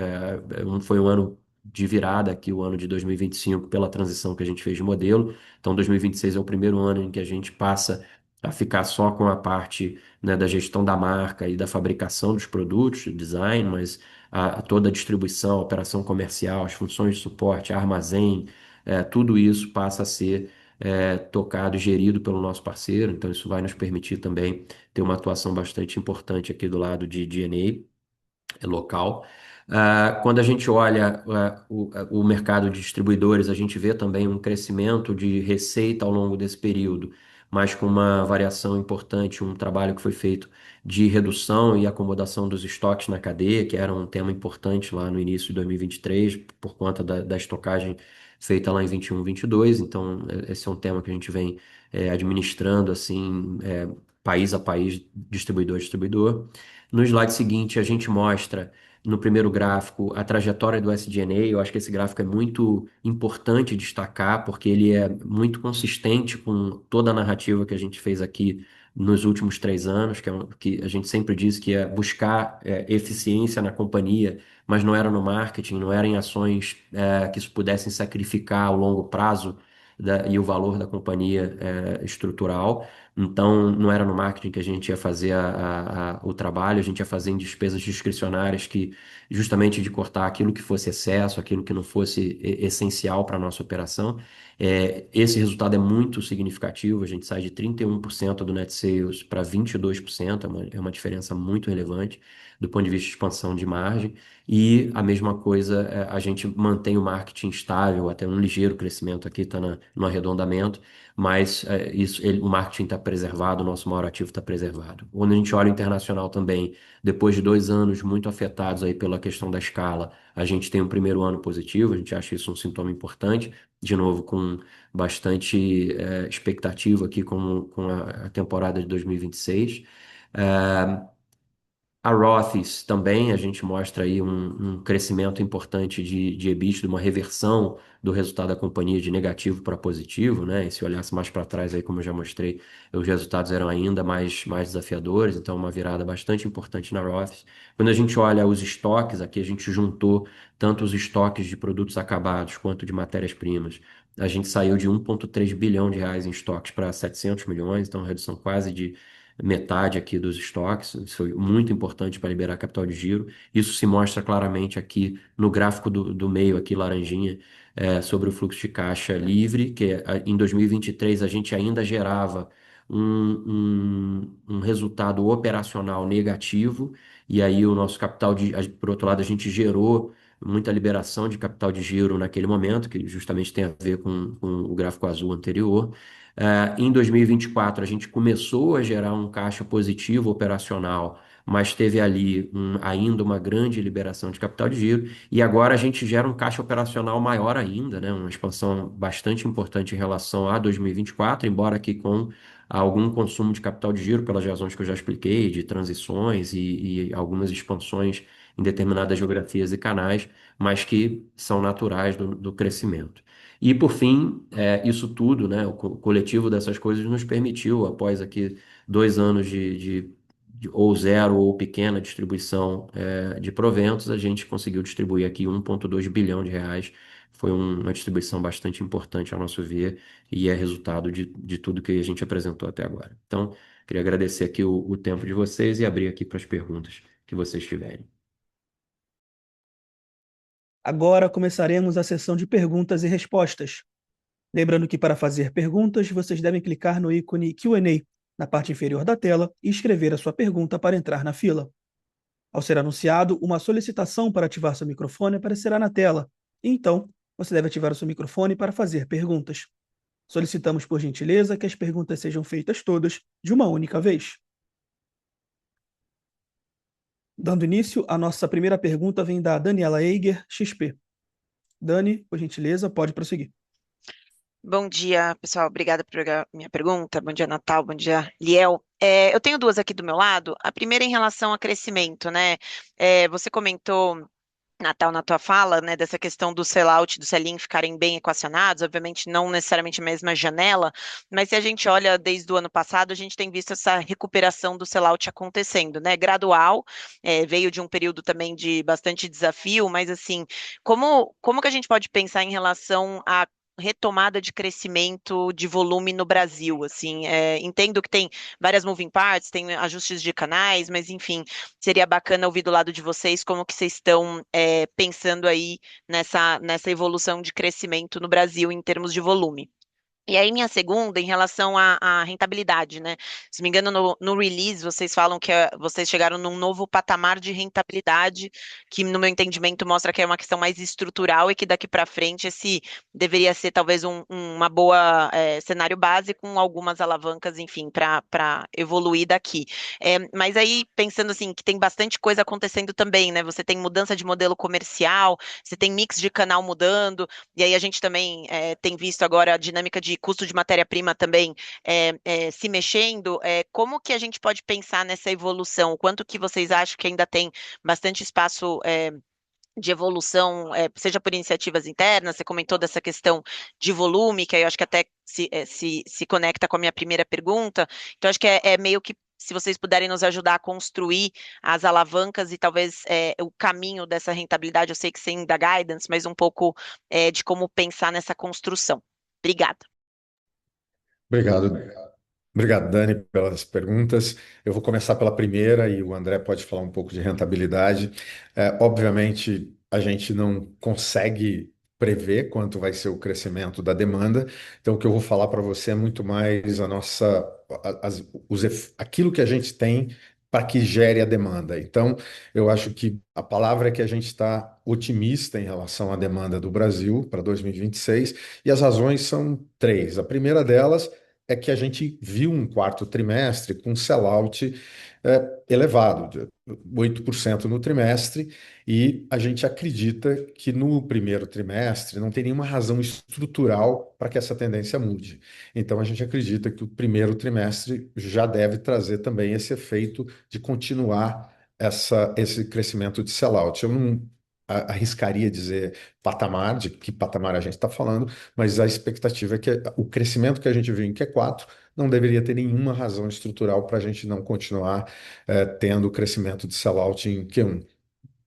foi um ano de virada aqui, o ano de 2025, pela transição que a gente fez de modelo. Então, 2026 é o primeiro ano em que a gente passa a ficar só com a parte, né, da gestão da marca e da fabricação dos produtos, design, mas toda a distribuição, a operação comercial, as funções de suporte, armazém, tudo isso passa a ser tocado e gerido pelo nosso parceiro. Então, isso vai nos permitir também ter uma atuação bastante importante aqui do lado de DNA local. Quando a gente olha o mercado de distribuidores, a gente vê também um crescimento de receita ao longo desse período, mas com uma variação importante, um trabalho que foi feito de redução e acomodação dos estoques na cadeia, que era um tema importante lá no início de 2023, por conta da estocagem feita lá em 21, 22. Então, esse é um tema que a gente vem administrando assim, país a país, distribuidor a distribuidor. No slide seguinte, a gente mostra no primeiro gráfico a trajetória do SG&A. Eu acho que esse gráfico é muito importante destacar, porque ele é muito consistente com toda a narrativa que a gente fez aqui nos últimos 3 anos, que a gente sempre disse que é buscar eficiência na companhia, mas não era no marketing, não era em ações que isso pudessem sacrificar ao longo prazo e o valor da companhia estrutural. Então, não era no marketing que a gente ia fazer o trabalho, a gente ia fazer em despesas discricionárias que, justamente de cortar aquilo que fosse excesso, aquilo que não fosse essencial para a nossa operação. Esse resultado é muito significativo, a gente sai de 31% do net sales para 22%, é uma diferença muito relevante do ponto de vista de expansão de margem. E a mesma coisa, a gente mantém o marketing estável, até um ligeiro crescimento aqui, está no arredondamento, mas o marketing está preservado, o nosso maior ativo está preservado. Quando a gente olha o internacional também, depois de 2 anos muito afetados aí pela questão da escala, a gente tem um primeiro ano positivo, a gente acha isso um sintoma importante, de novo com bastante expectativa aqui com a temporada de 2026. A Rothy's também, a gente mostra aí um crescimento importante de EBITDA, uma reversão do resultado da companhia de negativo para positivo, né? E se olhasse mais para trás aí, como eu já mostrei, os resultados eram ainda mais desafiadores, então uma virada bastante importante na Rothy's. Quando a gente olha os estoques, aqui a gente juntou tanto os estoques de produtos acabados quanto de matérias-primas. A gente saiu de 1,3 bilhão de reais em estoques para 700 milhões, então uma redução quase de metade aqui dos estoques. Isso foi muito importante para liberar capital de giro. Isso se mostra claramente aqui no gráfico do meio, aqui laranjinha, sobre o fluxo de caixa livre, que em 2023 a gente ainda gerava um resultado operacional negativo, e aí o nosso por outro lado, a gente gerou muita liberação de capital de giro naquele momento, que justamente tem a ver com o gráfico azul anterior. Em 2024, a gente começou a gerar um caixa positivo operacional, mas teve ali ainda uma grande liberação de capital de giro, e agora a gente gera um caixa operacional maior ainda, né? Uma expansão bastante importante em relação a 2024, embora aqui com algum consumo de capital de giro, pelas razões que eu já expliquei, de transições e algumas expansões em determinadas geografias e canais, mas que são naturais do crescimento. E, por fim, isso tudo, né, o coletivo dessas coisas nos permitiu, após aqui 2 anos ou zero ou pequena distribuição de proventos, a gente conseguiu distribuir aqui 1,2 bilhão de reais. Foi uma distribuição bastante importante, ao nosso ver, e é resultado de tudo que a gente apresentou até agora. Então, queria agradecer aqui o tempo de vocês e abrir aqui para as perguntas que vocês tiverem. Agora começaremos a sessão de perguntas e respostas. Lembrando que para fazer perguntas, vocês devem clicar no ícone Q&A na parte inferior da tela e escrever a sua pergunta para entrar na fila. Ao ser anunciado, uma solicitação para ativar seu microfone aparecerá na tela, e então você deve ativar o seu microfone para fazer perguntas. Solicitamos, por gentileza, que as perguntas sejam feitas todas de uma única vez. Dando início, a nossa primeira pergunta vem da Daniela Eiger, XP. Dani, por gentileza, pode prosseguir. Bom dia, pessoal. Obrigada por pegar minha pergunta. Bom dia, Natal. Bom dia, Liel. Eu tenho duas aqui do meu lado. A primeira em relação a crescimento, né? Você comentou, Natal, na tua fala, né, dessa questão do sell-out e do sell-in ficarem bem equacionados, obviamente não necessariamente a mesma janela, mas se a gente olha desde o ano passado, a gente tem visto essa recuperação do sell-out acontecendo, né? Gradual, veio de um período também de bastante desafio, mas assim, como que a gente pode pensar em relação à retomada de crescimento de volume no Brasil, assim, entendo que tem várias moving parts, tem ajustes de canais, mas enfim, seria bacana ouvir do lado de vocês como que vocês estão pensando aí nessa evolução de crescimento no Brasil em termos de volume. E aí, minha segunda, em relação à rentabilidade, né? Se me engano, no release, vocês falam que vocês chegaram num novo patamar de rentabilidade, que, no meu entendimento, mostra que é uma questão mais estrutural e que daqui para frente esse deveria ser talvez uma boa cenário base com algumas alavancas, enfim, para evoluir daqui. Mas aí, pensando assim, que tem bastante coisa acontecendo também, né? Você tem mudança de modelo comercial, você tem mix de canal mudando, e aí a gente também tem visto agora a dinâmica de custo de matéria-prima também se mexendo. Como que a gente pode pensar nessa evolução? Quanto que vocês acham que ainda tem bastante espaço de evolução, seja por iniciativas internas? Você comentou dessa questão de volume, que aí eu acho que até se conecta com a minha primeira pergunta. Então, acho que é meio que se vocês puderem nos ajudar a construir as alavancas e talvez o caminho dessa rentabilidade, eu sei que sem da guidance, mas um pouco de como pensar nessa construção. Obrigada. Obrigado. Obrigado, Dani, pelas perguntas. Eu vou começar pela primeira e o André pode falar um pouco de rentabilidade. Obviamente, a gente não consegue prever quanto vai ser o crescimento da demanda, então o que eu vou falar para você é muito mais a nossa, aquilo que a gente tem para que gere a demanda. Então, eu acho que a palavra é que a gente está otimista em relação à demanda do Brasil para 2026, e as razões são três. A primeira delas é que a gente viu um quarto trimestre com sellout elevado, de 8% no trimestre, e a gente acredita que no primeiro trimestre não tem nenhuma razão estrutural para que essa tendência mude. Então a gente acredita que o primeiro trimestre já deve trazer também esse efeito de continuar esse crescimento de sellout. Eu não arriscaria dizer patamar, de que patamar a gente está falando, mas a expectativa é que o crescimento que a gente viu em Q4 não deveria ter nenhuma razão estrutural para a gente não continuar tendo o crescimento de sellout em Q1.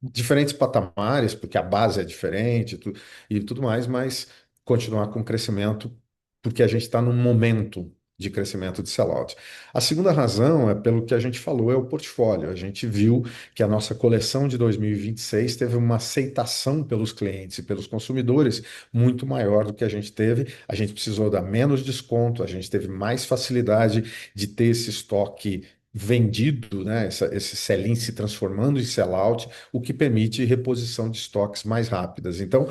Diferentes patamares, porque a base é diferente e tudo mais, mas continuar com crescimento, porque a gente está num momento de crescimento de sellout. A segunda razão é pelo que a gente falou, é o portfólio. A gente viu que a nossa coleção de 2026 teve uma aceitação pelos clientes e pelos consumidores muito maior do que a gente teve. A gente precisou dar menos desconto, a gente teve mais facilidade de ter esse estoque vendido, né, esse sell-in se transformando em sell-out, o que permite reposição de estoques mais rápidas. Então,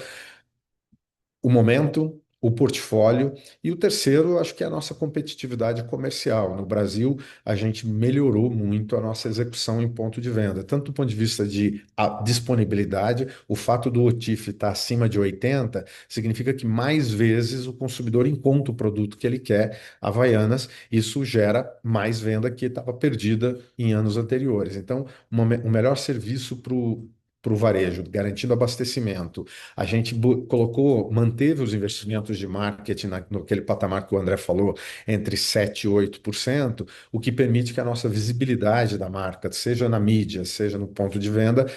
o momento, o portfólio e o terceiro, acho que é a nossa competitividade comercial. No Brasil, a gente melhorou muito a nossa execução em ponto de venda, tanto do ponto de vista de disponibilidade, o fato do OTIF estar acima de 80 significa que mais vezes o consumidor encontra o produto que ele quer, Havaianas, isso gera mais venda que estava perdida em anos anteriores. Então, o melhor serviço para o varejo, garantindo abastecimento. A gente colocou, manteve os investimentos de marketing naquele patamar que o André falou, entre 7% e 8%, o que permite que a nossa visibilidade da marca, seja na mídia, seja no ponto de venda,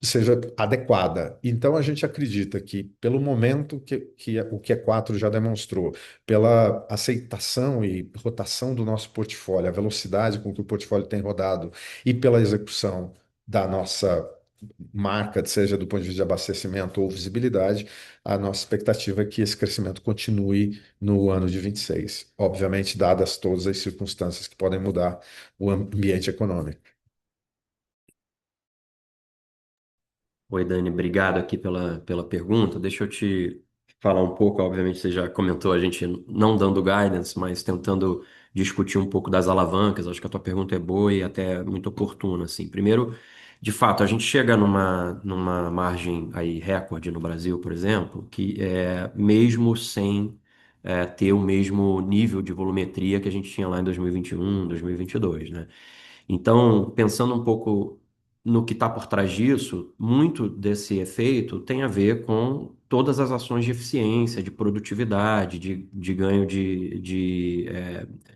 seja adequada. Então, a gente acredita que, pelo momento que o Q4 já demonstrou, pela aceitação e rotação do nosso portfólio, a velocidade com que o portfólio tem rodado e pela execução da nossa marca, seja do ponto de vista de abastecimento ou visibilidade, a nossa expectativa é que esse crescimento continue no ano de 26, obviamente, dadas todas as circunstâncias que podem mudar o ambiente econômico. Oi, Dani, obrigado aqui pela pergunta. Deixa eu te falar um pouco, obviamente você já comentou, a gente não dando guidance, mas tentando discutir um pouco das alavancas. Acho que a tua pergunta é boa e até muito oportuna, assim. Primeiro, de fato, a gente chega numa margem aí recorde no Brasil, por exemplo, que é mesmo sem ter o mesmo nível de volumetria que a gente tinha lá em 2021, 2022, né? Então, pensando um pouco no que está por trás disso, muito desse efeito tem a ver com todas as ações de eficiência, de produtividade, de ganho de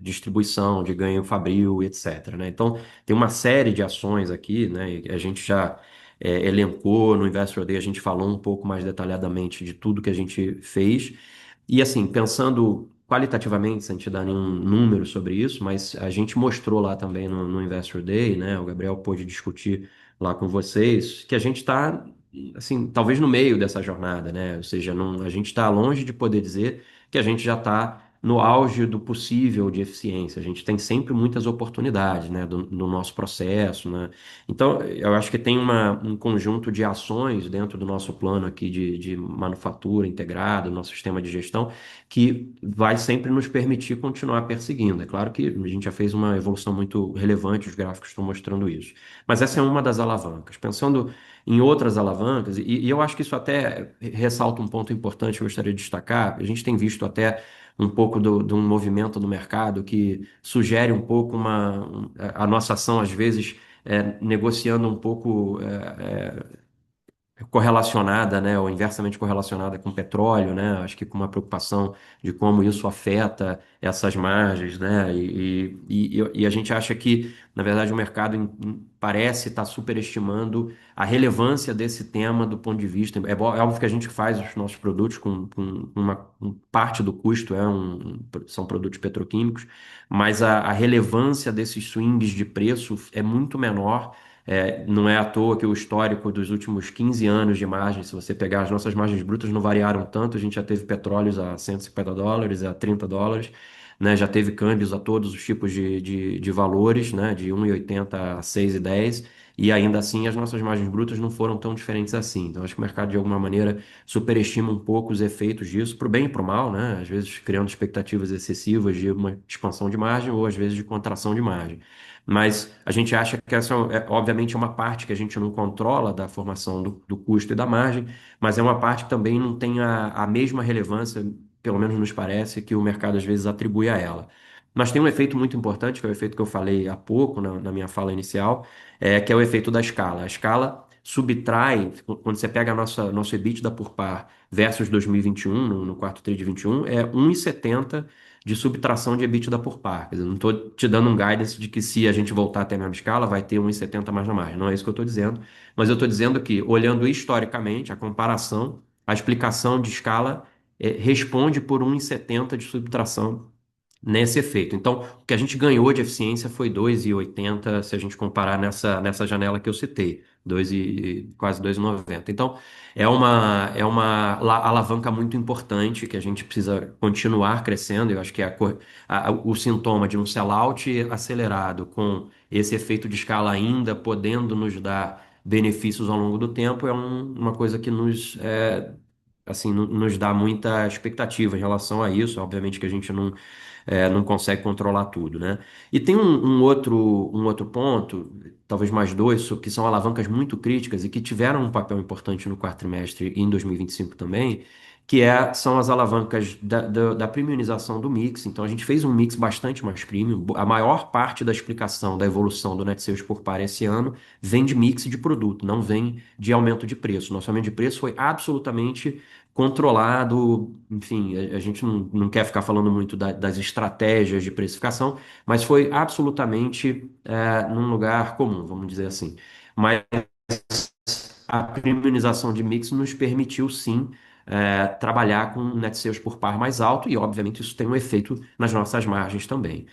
distribuição, de ganho fabril, etc., né? Então, tem uma série de ações aqui, né? E a gente já elencou no Investor Day, a gente falou um pouco mais detalhadamente de tudo que a gente fez. E assim, pensando qualitativamente, sem te dar nenhum número sobre isso, mas a gente mostrou lá também no Investor Day, né? O Gabriel pôde discutir lá com vocês, que a gente está, assim, talvez no meio dessa jornada, né? Ou seja, a gente está longe de poder dizer que a gente já está no auge do possível de eficiência. A gente tem sempre muitas oportunidades, né? Do nosso processo, né? Então, eu acho que tem um conjunto de ações dentro do nosso plano aqui de manufatura integrada, nosso sistema de gestão, que vai sempre nos permitir continuar perseguindo. É claro que a gente já fez uma evolução muito relevante, os gráficos estão mostrando isso. Mas essa é uma das alavancas. Pensando em outras alavancas, e eu acho que isso até ressalta um ponto importante que eu gostaria de destacar, a gente tem visto até um pouco de um movimento no mercado que sugere um pouco a nossa ação, às vezes, negociando um pouco correlacionada, né, ou inversamente correlacionada com petróleo, né? Acho que com uma preocupação de como isso afeta essas margens, né? E a gente acha que, na verdade, o mercado parece estar superestimando a relevância desse tema do ponto de vista. É óbvio que a gente faz os nossos produtos com parte do custo são produtos petroquímicos, mas a relevância desses swings de preço é muito menor. Não é à toa que o histórico dos últimos 15 anos de margem, se você pegar as nossas margens brutas, não variaram tanto. A gente já teve petróleos a US$ 150, a US$ 30, né? Já teve câmbios a todos os tipos de valores, né? De 1,80 a 6,10. E ainda assim, as nossas margens brutas não foram tão diferentes assim. Então, acho que o mercado, de alguma maneira, superestima um pouco os efeitos disso, para o bem e para o mal, né? Às vezes criando expectativas excessivas de uma expansão de margem ou às vezes de contração de margem. Mas a gente acha que essa obviamente, é uma parte que a gente não controla da formação do custo e da margem, mas é uma parte que também não tem a mesma relevância, pelo menos nos parece, que o mercado às vezes atribui a ela. Mas tem um efeito muito importante, que é o efeito que eu falei há pouco, na minha fala inicial, que é o efeito da escala. A escala subtrai, quando você pega nosso EBITDA por par versus 2021, no quarto tri de 21, é 1,70 de subtração de EBITDA por par. Quer dizer, não estou te dando um guidance de que se a gente voltar até a mesma escala, vai ter 1,70 mais na margem. Não é isso que eu estou dizendo. Mas eu estou dizendo que, olhando historicamente, a comparação, a explicação de escala responde por 1,70 de subtração nesse efeito. Então, o que a gente ganhou de eficiência foi 2,80 se a gente comparar nessa janela que eu citei, 2 quase 2,90. Então, é uma alavanca muito importante que a gente precisa continuar crescendo. Eu acho que o sintoma de um sellout acelerado com esse efeito de escala ainda podendo nos dar benefícios ao longo do tempo é uma coisa que assim, nos dá muita expectativa em relação a isso. Obviamente que a gente não consegue controlar tudo, né? E tem um outro ponto, talvez mais dois, que são alavancas muito críticas e que tiveram um papel importante no quarto trimestre e em 2025 também, são as alavancas da premiumização do mix. Então, a gente fez um mix bastante mais premium. A maior parte da explicação da evolução do net sales por par esse ano vem de mix de produto, não vem de aumento de preço. Nosso aumento de preço foi absolutamente controlado. Enfim, a gente não quer ficar falando muito das estratégias de precificação, mas foi absolutamente num lugar comum, vamos dizer assim. Mas a premiumização de mix nos permitiu sim trabalhar com net sales por par mais alto e, obviamente, isso tem um efeito nas nossas margens também.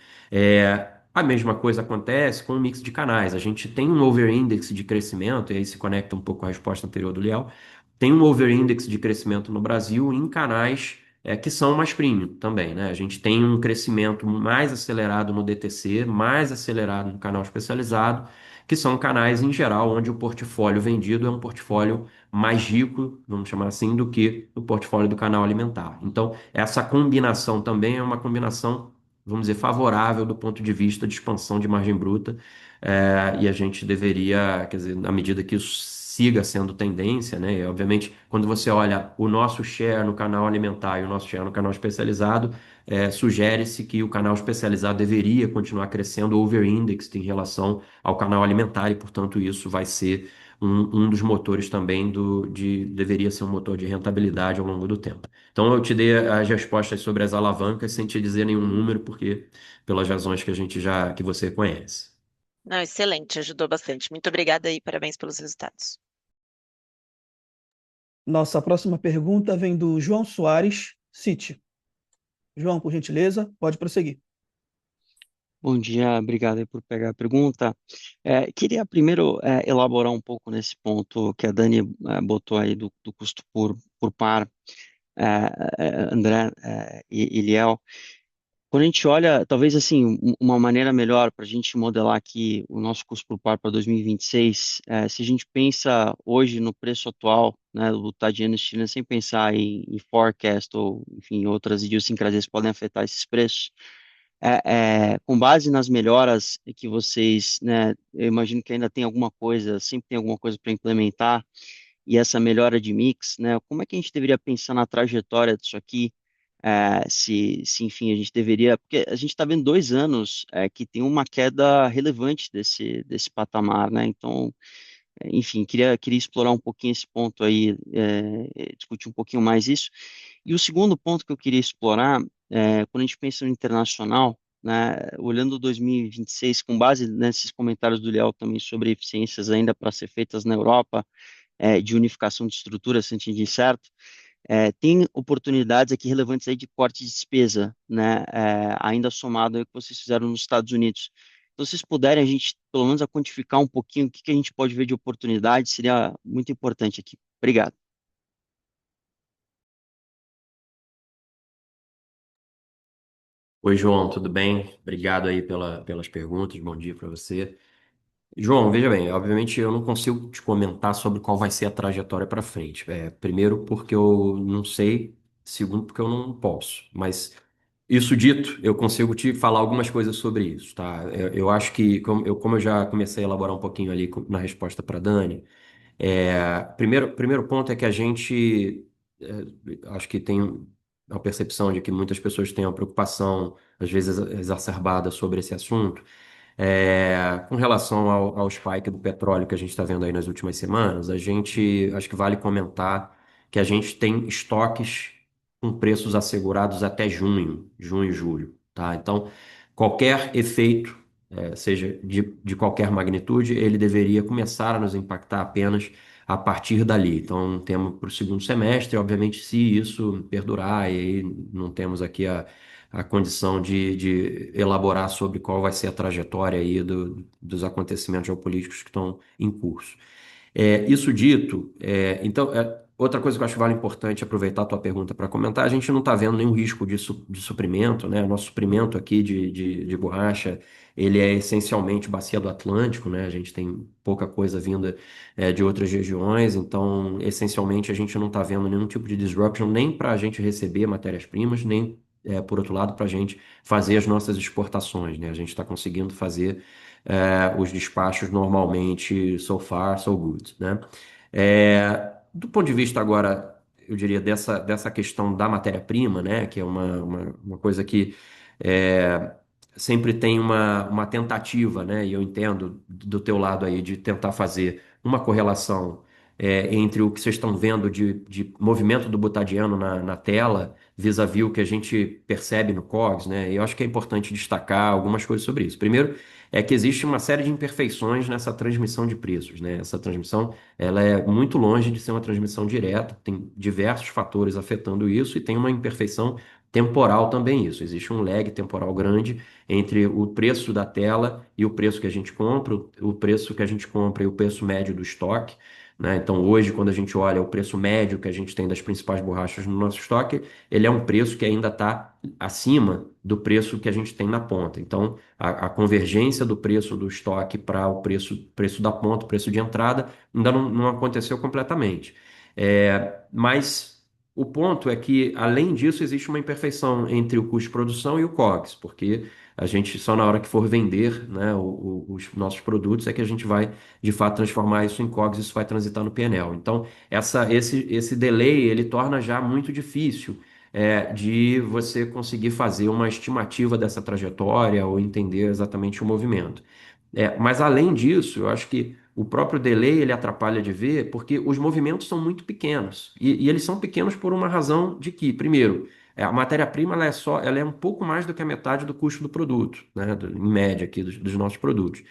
A mesma coisa acontece com o mix de canais. A gente tem um over-index de crescimento, e aí se conecta um pouco com a resposta anterior do Liel, tem um over-index de crescimento no Brasil em canais que são mais premium também, né? A gente tem um crescimento mais acelerado no DTC, mais acelerado no canal especializado, que são canais, em geral, onde o portfólio vendido é um portfólio mais rico, vamos chamar assim, do que o portfólio do canal alimentar. Então, essa combinação também é uma combinação, vamos dizer, favorável do ponto de vista de expansão de margem bruta, e a gente deveria, quer dizer, à medida que isso siga sendo tendência, né? E, obviamente, quando você olha o nosso share no canal alimentar e o nosso share no canal especializado, sugere-se que o canal especializado deveria continuar crescendo over-indexed em relação ao canal alimentar e, portanto, isso vai ser um dos motores também deveria ser um motor de rentabilidade ao longo do tempo. Então, eu te dei as respostas sobre as alavancas sem te dizer nenhum número, porque pelas razões que você conhece. Não, excelente, ajudou bastante. Muito obrigada e parabéns pelos resultados. Nossa próxima pergunta vem do João Soares, Citi. João, por gentileza, pode prosseguir. Bom dia, obrigado aí por pegar a pergunta. Queria primeiro elaborar um pouco nesse ponto que a Dani botou aí do custo por par, André e Liel. Quando a gente olha, talvez assim, uma maneira melhor para a gente modelar aqui o nosso custo por par para 2026, se a gente pensa hoje no preço atual, né, do Tadiano China, sem pensar em forecast ou, enfim, outras idiosincrasias que podem afetar esses preços, com base nas melhoras que vocês, né, eu imagino que ainda tem alguma coisa, sempre tem alguma coisa para implementar, e essa melhora de mix, né, como é que a gente deveria pensar na trajetória disso aqui? Se enfim, a gente deveria, porque a gente está vendo 2 anos que tem uma queda relevante desse patamar, né? Então, enfim, queria explorar um pouquinho esse ponto aí, discutir um pouquinho mais isso. E o segundo ponto que eu queria explorar, quando a gente pensa no internacional, né, olhando 2026, com base nesses comentários do Léo também sobre eficiências ainda para ser feitas na Europa, de unificação de estrutura, se a gente diz certo, tem oportunidades aqui relevantes aí de corte de despesa, né, ainda somado ao que vocês fizeram nos Estados Unidos. Então, se vocês puderem, a gente, pelo menos, a quantificar um pouquinho o que que a gente pode ver de oportunidade, seria muito importante aqui. Obrigado. Oi, João, tudo bem? Obrigado aí pelas perguntas. Bom dia para você. João, veja bem, obviamente eu não consigo te comentar sobre qual vai ser a trajetória para frente. Primeiro, porque eu não sei, segundo, porque eu não posso. Mas isso dito, eu consigo te falar algumas coisas sobre isso, tá? Eu acho que, como eu já comecei a elaborar um pouquinho ali na resposta para Dani, primeiro ponto é que a gente, acho que tem a percepção de que muitas pessoas têm uma preocupação, às vezes exacerbada, sobre esse assunto. Com relação ao spike do petróleo que a gente está vendo aí nas últimas semanas, a gente acho que vale comentar que a gente tem estoques com preços assegurados até junho e julho, tá? Então, qualquer efeito, seja de qualquer magnitude, ele deveria começar a nos impactar apenas a partir dali. Então, temos para o segundo semestre, obviamente, se isso perdurar, e aí não temos aqui a condição de elaborar sobre qual vai ser a trajetória aí dos acontecimentos geopolíticos que estão em curso. Isso dito, então, outra coisa que eu acho que vale importante aproveitar a tua pergunta para comentar, a gente não está vendo nenhum risco de suprimento, né? O nosso suprimento aqui de borracha, ele é essencialmente bacia do Atlântico, né? A gente tem pouca coisa vinda de outras regiões, então, essencialmente, a gente não está vendo nenhum tipo de disruption, nem para a gente receber matérias-primas, nem, por outro lado, para a gente fazer as nossas exportações, né? A gente está conseguindo fazer os despachos normalmente so far, so good, né? Do ponto de vista agora, eu diria, dessa questão da matéria-prima, né? Que é uma coisa que é, sempre tem uma tentativa, né? E eu entendo do teu lado aí de tentar fazer uma correlação entre o que vocês estão vendo de movimento do butadiano na tela vis-à-vis o que a gente percebe no COGS, né? E eu acho que é importante destacar algumas coisas sobre isso. Primeiro, é que existe uma série de imperfeições nessa transmissão de preços, né? Essa transmissão, ela é muito longe de ser uma transmissão direta, tem diversos fatores afetando isso e tem uma imperfeição temporal também isso. Existe um lag temporal grande entre o preço da tela e o preço que a gente compra, o preço que a gente compra e o preço médio do estoque, né? Então, hoje, quando a gente olha o preço médio que a gente tem das principais borrachas no nosso estoque, ele é um preço que ainda está acima do preço que a gente tem na ponta. Então, a convergência do preço do estoque para o preço da ponta, o preço de entrada, ainda não aconteceu completamente. Mas o ponto é que, além disso, existe uma imperfeição entre o custo de produção e o COGS, porque a gente, só na hora que for vender, né, os nossos produtos, é que a gente vai, de fato, transformar isso em COGS, isso vai transitar no P&L. Então, esse delay, ele torna já muito difícil de você conseguir fazer uma estimativa dessa trajetória ou entender exatamente o movimento. Mas além disso, eu acho que o próprio delay ele atrapalha de ver porque os movimentos são muito pequenos. E eles são pequenos por uma razão de que, primeiro, a matéria-prima ela é um pouco mais do que a metade do custo do produto, né? Em média aqui dos nossos produtos.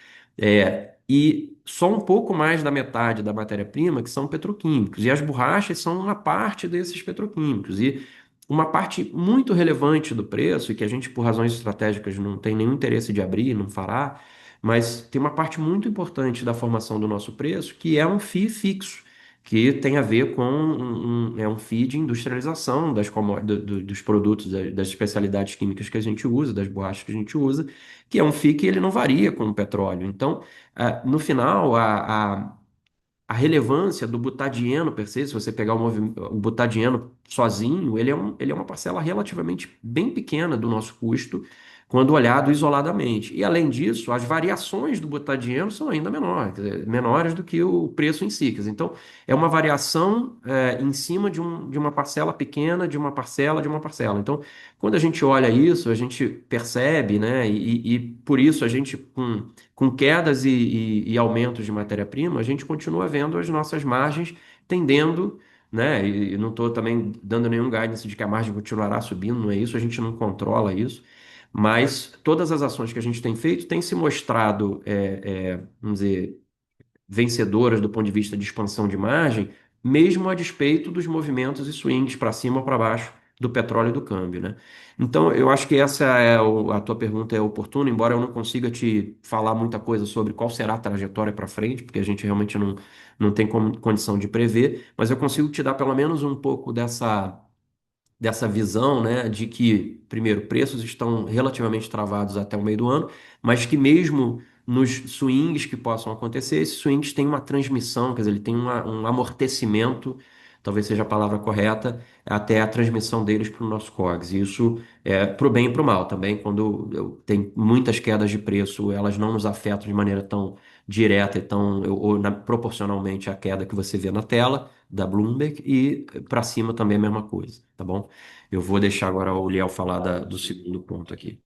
E só um pouco mais da metade da matéria-prima que são petroquímicos. E as borrachas são uma parte desses petroquímicos. E uma parte muito relevante do preço, e que a gente, por razões estratégicas, não tem nenhum interesse de abrir, não fará, mas tem uma parte muito importante da formação do nosso preço que é um FII fixo, que tem a ver com um FII de industrialização dos produtos, das especialidades químicas que a gente usa, das borrachas que a gente usa, que é um FII que ele não varia com o petróleo. Então, no final, a relevância do butadieno per se, se você pegar o butadieno sozinho, ele é uma parcela relativamente bem pequena do nosso custo quando olhado isoladamente. E além disso, as variações do butadieno são ainda menores, quer dizer, menores do que o preço em si. Quer dizer, então, é uma variação em cima de uma parcela pequena, de uma parcela, de uma parcela. Então, quando a gente olha isso, a gente percebe, né? E por isso a gente, com quedas e aumentos de matéria-prima, a gente continua vendo as nossas margens tendendo, né? E não estou também dando nenhum guidance de que a margem continuará subindo, não é isso, a gente não controla isso, mas todas as ações que a gente tem feito têm se mostrado, vamos dizer, vencedoras do ponto de vista de expansão de margem, mesmo a despeito dos movimentos e swings para cima ou para baixo do petróleo e do câmbio, né? Então, eu acho que essa a tua pergunta é oportuna, embora eu não consiga te falar muita coisa sobre qual será a trajetória para frente, porque a gente realmente não tem condição de prever, mas eu consigo te dar pelo menos um pouco dessa visão, né, de que, primeiro, preços estão relativamente travados até o meio do ano, mas que mesmo nos swings que possam acontecer, esses swings têm uma transmissão, quer dizer, ele tem um amortecimento, talvez seja a palavra correta, até a transmissão deles para o nosso COGS. E isso é para o bem e para o mal também, quando tem muitas quedas de preço, elas não nos afetam de maneira tão direta e proporcionalmente à queda que você vê na tela da Bloomberg e para cima também a mesma coisa, tá bom? Eu vou deixar agora o Liel falar do segundo ponto aqui.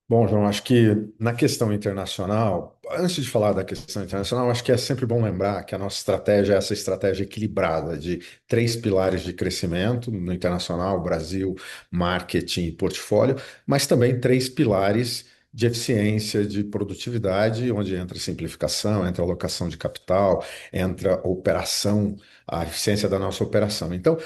Bom, João, acho que na questão internacional, antes de falar da questão internacional, acho que é sempre bom lembrar que a nossa estratégia é essa estratégia equilibrada de três pilares de crescimento no internacional, Brasil, marketing e portfólio, mas também três pilares de eficiência, de produtividade, onde entra simplificação, entra alocação de capital, entra operação, a eficiência da nossa operação. Então,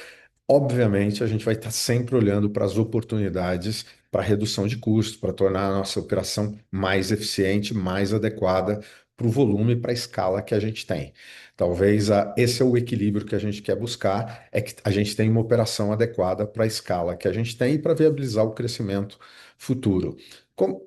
obviamente, a gente vai estar sempre olhando para as oportunidades para redução de custos, para tornar a nossa operação mais eficiente, mais adequada para o volume e para a escala que a gente tem. Talvez esse é o equilíbrio que a gente quer buscar, é que a gente tenha uma operação adequada para a escala que a gente tem e para viabilizar o crescimento futuro.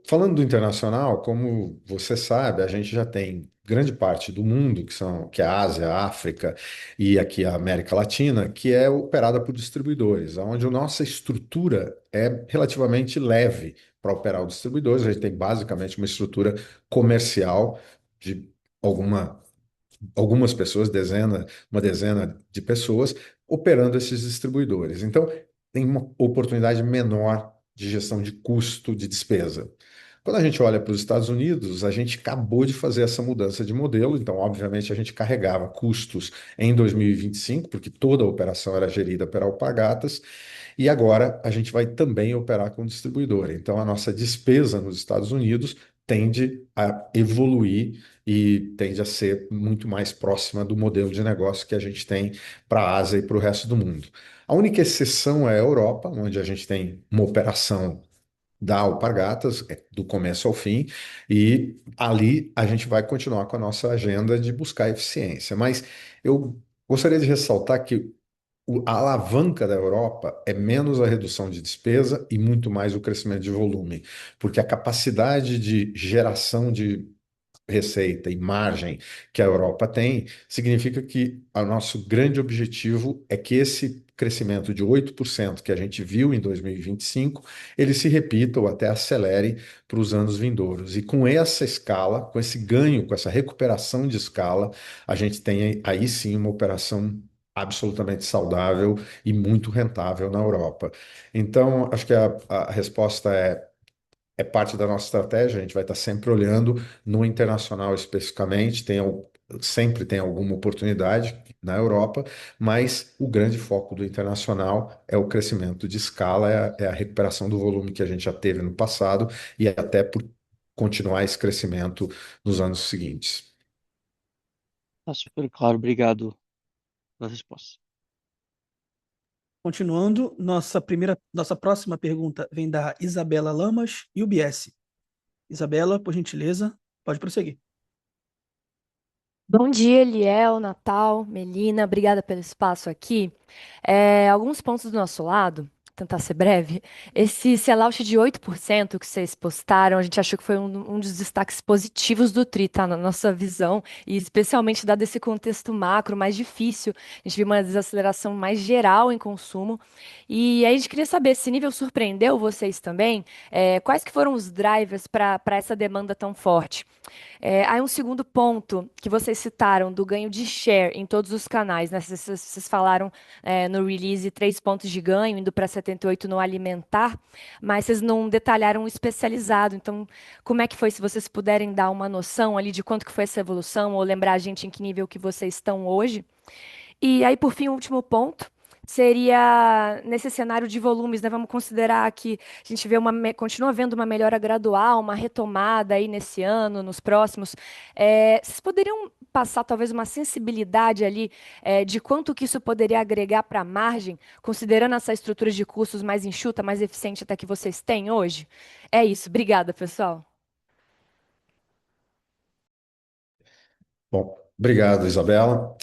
Falando do internacional, como você sabe, a gente já tem grande parte do mundo, que é a Ásia, a África, e aqui a América Latina, que é operada por distribuidores, onde a nossa estrutura é relativamente leve para operar os distribuidores. A gente tem basicamente uma estrutura comercial de alguma, algumas pessoas, uma dezena de pessoas operando esses distribuidores. Então, tem uma oportunidade menor de gestão de custo, de despesa. Quando a gente olha para os Estados Unidos, a gente acabou de fazer essa mudança de modelo, então, obviamente, a gente carregava custos em 2025, porque toda a operação era gerida por Alpargatas, e agora a gente vai também operar com distribuidora. Então, a nossa despesa nos Estados Unidos tende a evoluir e tende a ser muito mais próxima do modelo de negócio que a gente tem para a Ásia e para o resto do mundo. A única exceção é a Europa, onde a gente tem uma operação da Alpargatas, do começo ao fim, e ali a gente vai continuar com a nossa agenda de buscar eficiência. Mas eu gostaria de ressaltar que a alavanca da Europa é menos a redução de despesa e muito mais o crescimento de volume, porque a capacidade de geração de receita e margem que a Europa tem, significa que o nosso grande objetivo é que esse crescimento de 8% que a gente viu em 2025, ele se repita ou até acelere para os anos vindouros. E com essa escala, com esse ganho, com essa recuperação de escala, a gente tem aí sim uma operação absolutamente saudável e muito rentável na Europa. Então, acho que a resposta é parte da nossa estratégia, a gente vai estar sempre olhando no internacional especificamente, sempre tem alguma oportunidade na Europa, mas o grande foco do internacional é o crescimento de escala, é a recuperação do volume que a gente já teve no passado e até por continuar esse crescimento nos anos seguintes. Tá super claro, obrigado pela resposta. Continuando, nossa próxima pergunta vem da Isabela Lamas, UBS. Isabela, por gentileza, pode prosseguir. Bom dia, Eliel, Natal, Melina, obrigada pelo espaço aqui. Alguns pontos do nosso lado, tentar ser breve. Esse sellout de 8% que vocês postaram, a gente achou que foi um dos destaques positivos do TRI, tá? Na nossa visão, e especialmente dado esse contexto macro mais difícil, a gente viu uma desaceleração mais geral em consumo. E aí a gente queria saber se esse nível surpreendeu vocês também. Quais que foram os drivers para essa demanda tão forte? Aí um segundo ponto que vocês citaram do ganho de share em todos os canais, né? Vocês falaram no release 3 pontos de ganho, indo para 78 no alimentar, mas vocês não detalharam o especializado. Então, como é que foi? Se vocês puderem dar uma noção ali de quanto que foi essa evolução, ou lembrar a gente em que nível que vocês estão hoje. E aí, por fim, o último ponto seria nesse cenário de volumes, né? Vamos considerar que a gente continua vendo uma melhora gradual, uma retomada aí nesse ano, nos próximos. Vocês poderiam passar talvez uma sensibilidade ali de quanto que isso poderia agregar para a margem, considerando essa estrutura de custos mais enxuta, mais eficiente até que vocês têm hoje? É isso. Obrigada, pessoal. Bom, obrigado, Isabela.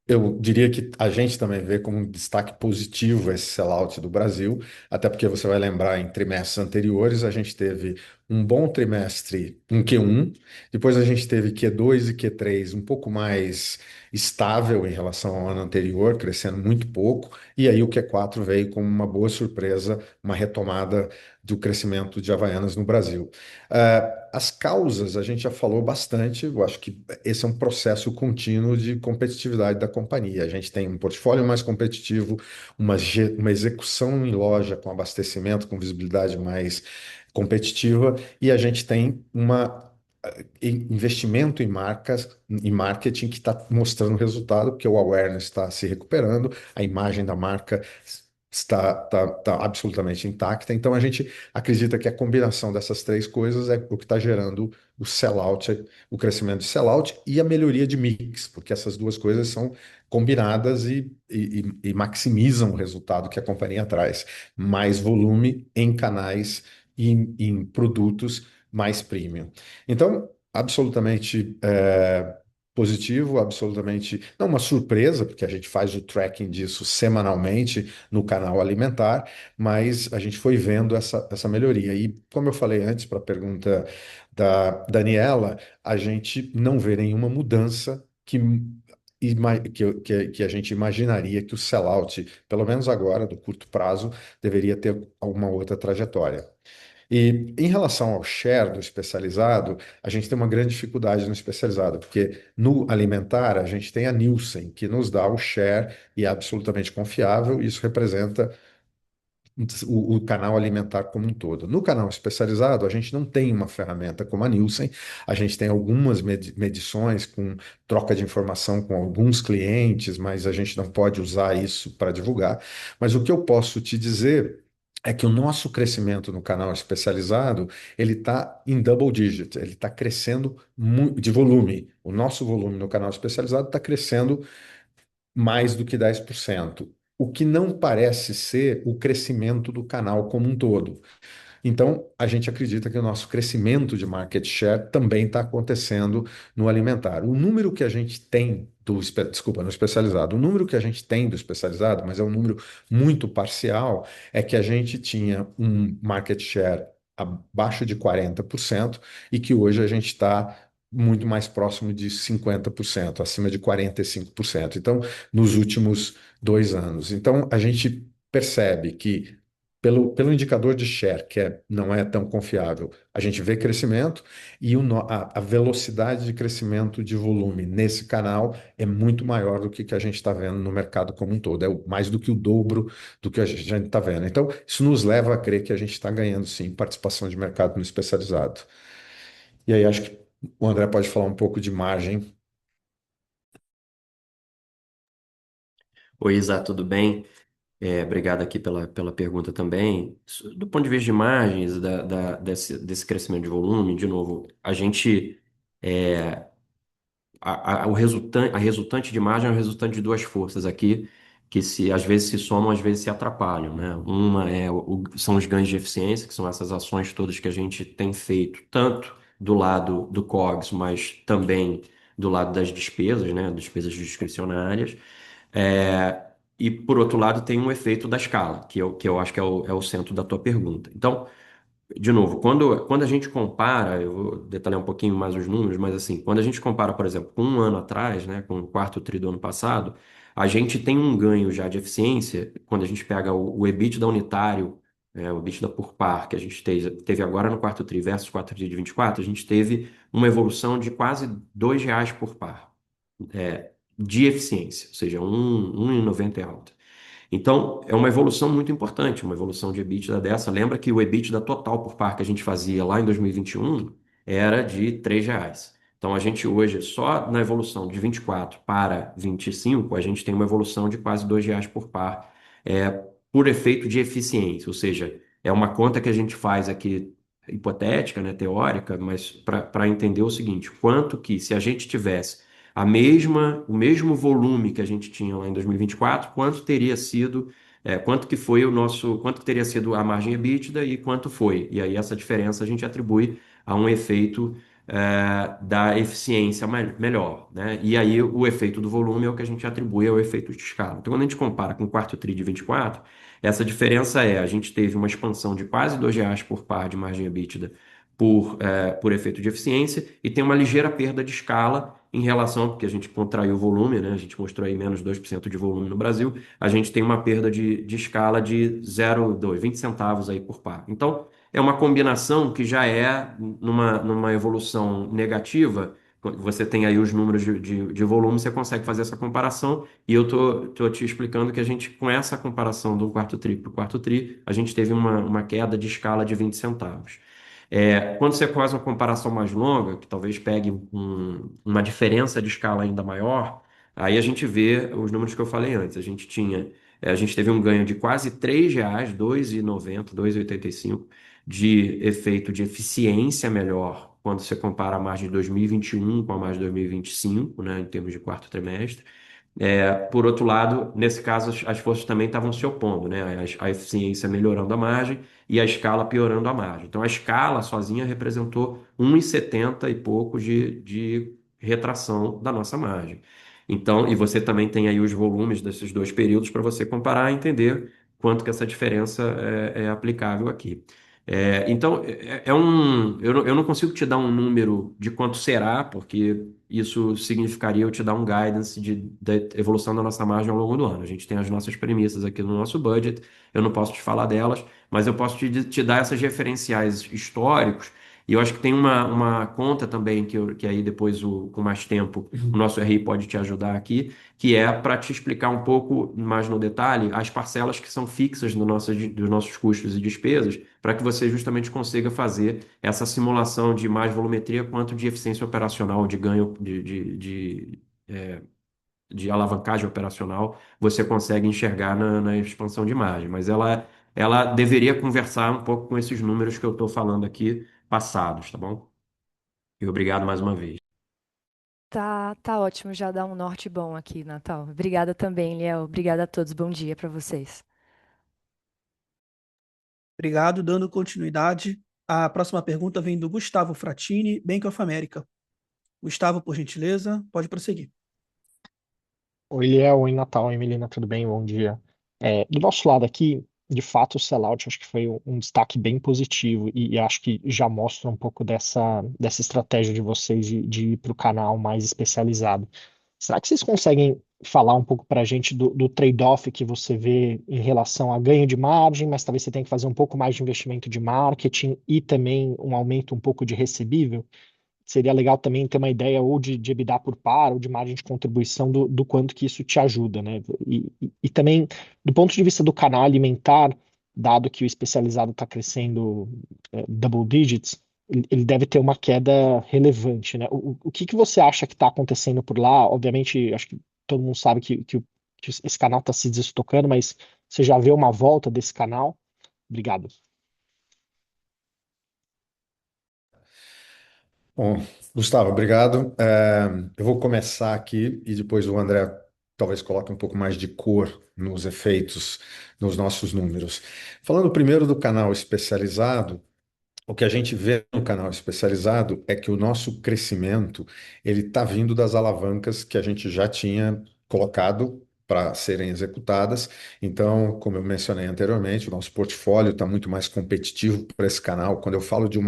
Eu diria que a gente também vê como um destaque positivo esse sellout do Brasil, até porque você vai lembrar, em trimestres anteriores, a gente teve um bom trimestre, um Q1, depois a gente teve Q2 e Q3 um pouco mais estável em relação ao ano anterior, crescendo muito pouco, e aí o Q4 veio como uma boa surpresa, uma retomada do crescimento de Havaianas no Brasil. As causas a gente já falou bastante, eu acho que esse é um processo contínuo de competitividade da companhia. A gente tem um portfólio mais competitivo, uma execução em loja com abastecimento, com visibilidade mais competitiva, e a gente tem investimento em marcas, em marketing que está mostrando resultado, porque o awareness está se recuperando, a imagem da marca está absolutamente intacta. Então a gente acredita que a combinação dessas três coisas é o que está gerando o sellout, o crescimento de sellout e a melhoria de mix, porque essas duas coisas são combinadas e maximizam o resultado que a companhia traz. Mais volume em canais e em produtos mais premium. Então, absolutamente positivo, absolutamente não uma surpresa, porque a gente faz o tracking disso semanalmente no canal alimentar, mas a gente foi vendo essa melhoria. E, como eu falei antes, para a pergunta da Daniela, a gente não vê nenhuma mudança que a gente imaginaria que o sellout, pelo menos agora, do curto prazo, deveria ter alguma outra trajetória. E em relação ao share do especializado, a gente tem uma grande dificuldade no especializado, porque no alimentar a gente tem a Nielsen, que nos dá o share e é absolutamente confiável, e isso representa o canal alimentar como um todo. No canal especializado, a gente não tem uma ferramenta como a Nielsen, a gente tem algumas medições com troca de informação com alguns clientes, mas a gente não pode usar isso para divulgar. Mas o que eu posso te dizer é que o nosso crescimento no canal especializado, ele está em double digit, ele está crescendo de volume. O nosso volume no canal especializado está crescendo mais do que 10%. o que não parece ser o crescimento do canal como um todo. Então, a gente acredita que o nosso crescimento de market share também está acontecendo no alimentar. O número que a gente tem desculpa, no especializado, o número que a gente tem do especializado, mas é um número muito parcial, é que a gente tinha um market share abaixo de 40% e que hoje a gente está muito mais próximo de 50%, acima de 45%. Então, nos últimos 2 anos. Então, a gente percebe que pelo indicador de share, não é tão confiável, a gente vê crescimento e a velocidade de crescimento de volume nesse canal é muito maior do que a gente está vendo no mercado como um todo. É mais do que o dobro do que a gente está vendo. Então, isso nos leva a crer que a gente está ganhando, sim, participação de mercado no especializado. E aí, acho que o André pode falar um pouco de margem. Oi, Isa, tudo bem? Obrigado aqui pela pergunta também. Do ponto de vista de margens, desse crescimento de volume, de novo, a gente, é, a resultante de margem é o resultante de duas forças aqui, que às vezes se somam, às vezes se atrapalham, né? Uma são os ganhos de eficiência, que são essas ações todas que a gente tem feito, tanto do lado do COGS, mas também do lado das despesas, né? Despesas discricionárias. É, e, por outro lado, tem um efeito da escala, que eu acho que é o centro da tua pergunta. Então, de novo, quando a gente compara, eu vou detalhar um pouquinho mais os números, mas assim, quando a gente compara, por exemplo, com um ano atrás, né, com o quarto tri do ano passado, a gente tem um ganho já de eficiência, quando a gente pega o EBITDA unitário, o EBITDA por par, que a gente teve agora no quarto tri versus quarto tri de 24, a gente teve uma evolução de quase R$ 2 por par, de eficiência, ou seja, 1,90 é alta. Então, é uma evolução muito importante, uma evolução de EBITDA dessa. Lembra que o EBITDA total por par que a gente fazia lá em 2021 era de R$ 3. Então, a gente hoje, só na evolução de 24 para 25, a gente tem uma evolução de quase R$ 2 por par, por efeito de eficiência. Ou seja, é uma conta que a gente faz aqui, hipotética, né, teórica, mas para entender o seguinte: quanto que, se a gente tivesse o mesmo volume que a gente tinha lá em 2024, quanto teria sido, quanto que foi quanto que teria sido a margem EBITDA e quanto foi. E aí essa diferença a gente atribui a um efeito da eficiência melhor, né? E aí o efeito do volume é o que a gente atribui ao efeito de escala. Então, quando a gente compara com o quarto tri de 24, essa diferença a gente teve uma expansão de quase R$ 2 por par de margem EBITDA por efeito de eficiência e tem uma ligeira perda de escala em relação, porque a gente contraiu o volume, né? A gente mostrou aí menos 2% de volume no Brasil, a gente tem uma perda de escala de 0,2, 20 centavos aí por par. Então, é uma combinação que já é numa evolução negativa. Você tem aí os números de volume, você consegue fazer essa comparação, e eu tô te explicando que a gente, com essa comparação do quarto tri para o quarto tri, a gente teve uma queda de escala de 20 centavos. Quando você faz uma comparação mais longa, que talvez pegue uma diferença de escala ainda maior, aí a gente vê os números que eu falei antes. A gente teve um ganho de quase R$ 3, 2,90, 2,85 de efeito de eficiência melhor quando você compara a margem de 2021 com a margem de 2025, né, em termos de quarto trimestre. Por outro lado, nesse caso, as forças também estavam se opondo, né? A eficiência melhorando a margem e a escala piorando a margem. Então, a escala sozinha representou 1,70 e pouco de retração da nossa margem. Então, e você também tem aí os volumes desses dois períodos para você comparar e entender quanto que essa diferença é aplicável aqui. Então, eu não consigo te dar um número de quanto será, porque isso significaria eu te dar um guidance da evolução da nossa margem ao longo do ano. A gente tem as nossas premissas aqui no nosso budget, eu não posso te falar delas, mas eu posso te dar essas referenciais históricos. E eu acho que tem uma conta também que aí depois, com mais tempo, o nosso RI pode te ajudar aqui, que é para te explicar um pouco mais no detalhe as parcelas que são fixas dos nossos custos e despesas, para que você justamente consiga fazer essa simulação de mais volumetria quanto de eficiência operacional, de ganho de alavancagem operacional, você consegue enxergar na expansão de margem. Mas ela deveria conversar um pouco com esses números que eu estou falando aqui passados, tá bom? E obrigado mais uma vez. Tá ótimo, já dá um norte bom aqui, Natal. Obrigada também, Liel. Obrigada a todos. Bom dia para vocês. Obrigado. Dando continuidade, a próxima pergunta vem do Gustavo Fratini, Bank of America. Gustavo, por gentileza, pode prosseguir. Oi, Liel, oi, Natal, oi, Melina, tudo bem? Bom dia. Do nosso lado aqui, de fato, o sellout acho que foi um destaque bem positivo e acho que já mostra um pouco dessa estratégia de vocês de ir para o canal mais especializado. Será que vocês conseguem falar um pouco para a gente do trade-off que você vê em relação a ganho de margem, mas talvez você tenha que fazer um pouco mais de investimento de marketing e também um aumento um pouco de recebível? Seria legal também ter uma ideia ou de EBITDA por par ou de margem de contribuição do quanto que isso te ajuda, né? E também, do ponto de vista do canal alimentar, dado que o especializado está crescendo double digits, ele deve ter uma queda relevante, né? O que que você acha que está acontecendo por lá? Obviamente, acho que todo mundo sabe que esse canal está se desestocando, mas você já vê uma volta desse canal? Obrigado. Bom, Gustavo, obrigado. Eu vou começar aqui e depois o André talvez coloque um pouco mais de cor nos efeitos, nos nossos números. Falando primeiro do canal especializado, o que a gente vê no canal especializado é que o nosso crescimento ele está vindo das alavancas que a gente já tinha colocado para serem executadas. Então, como eu mencionei anteriormente, o nosso portfólio está muito mais competitivo para esse canal. Quando eu falo de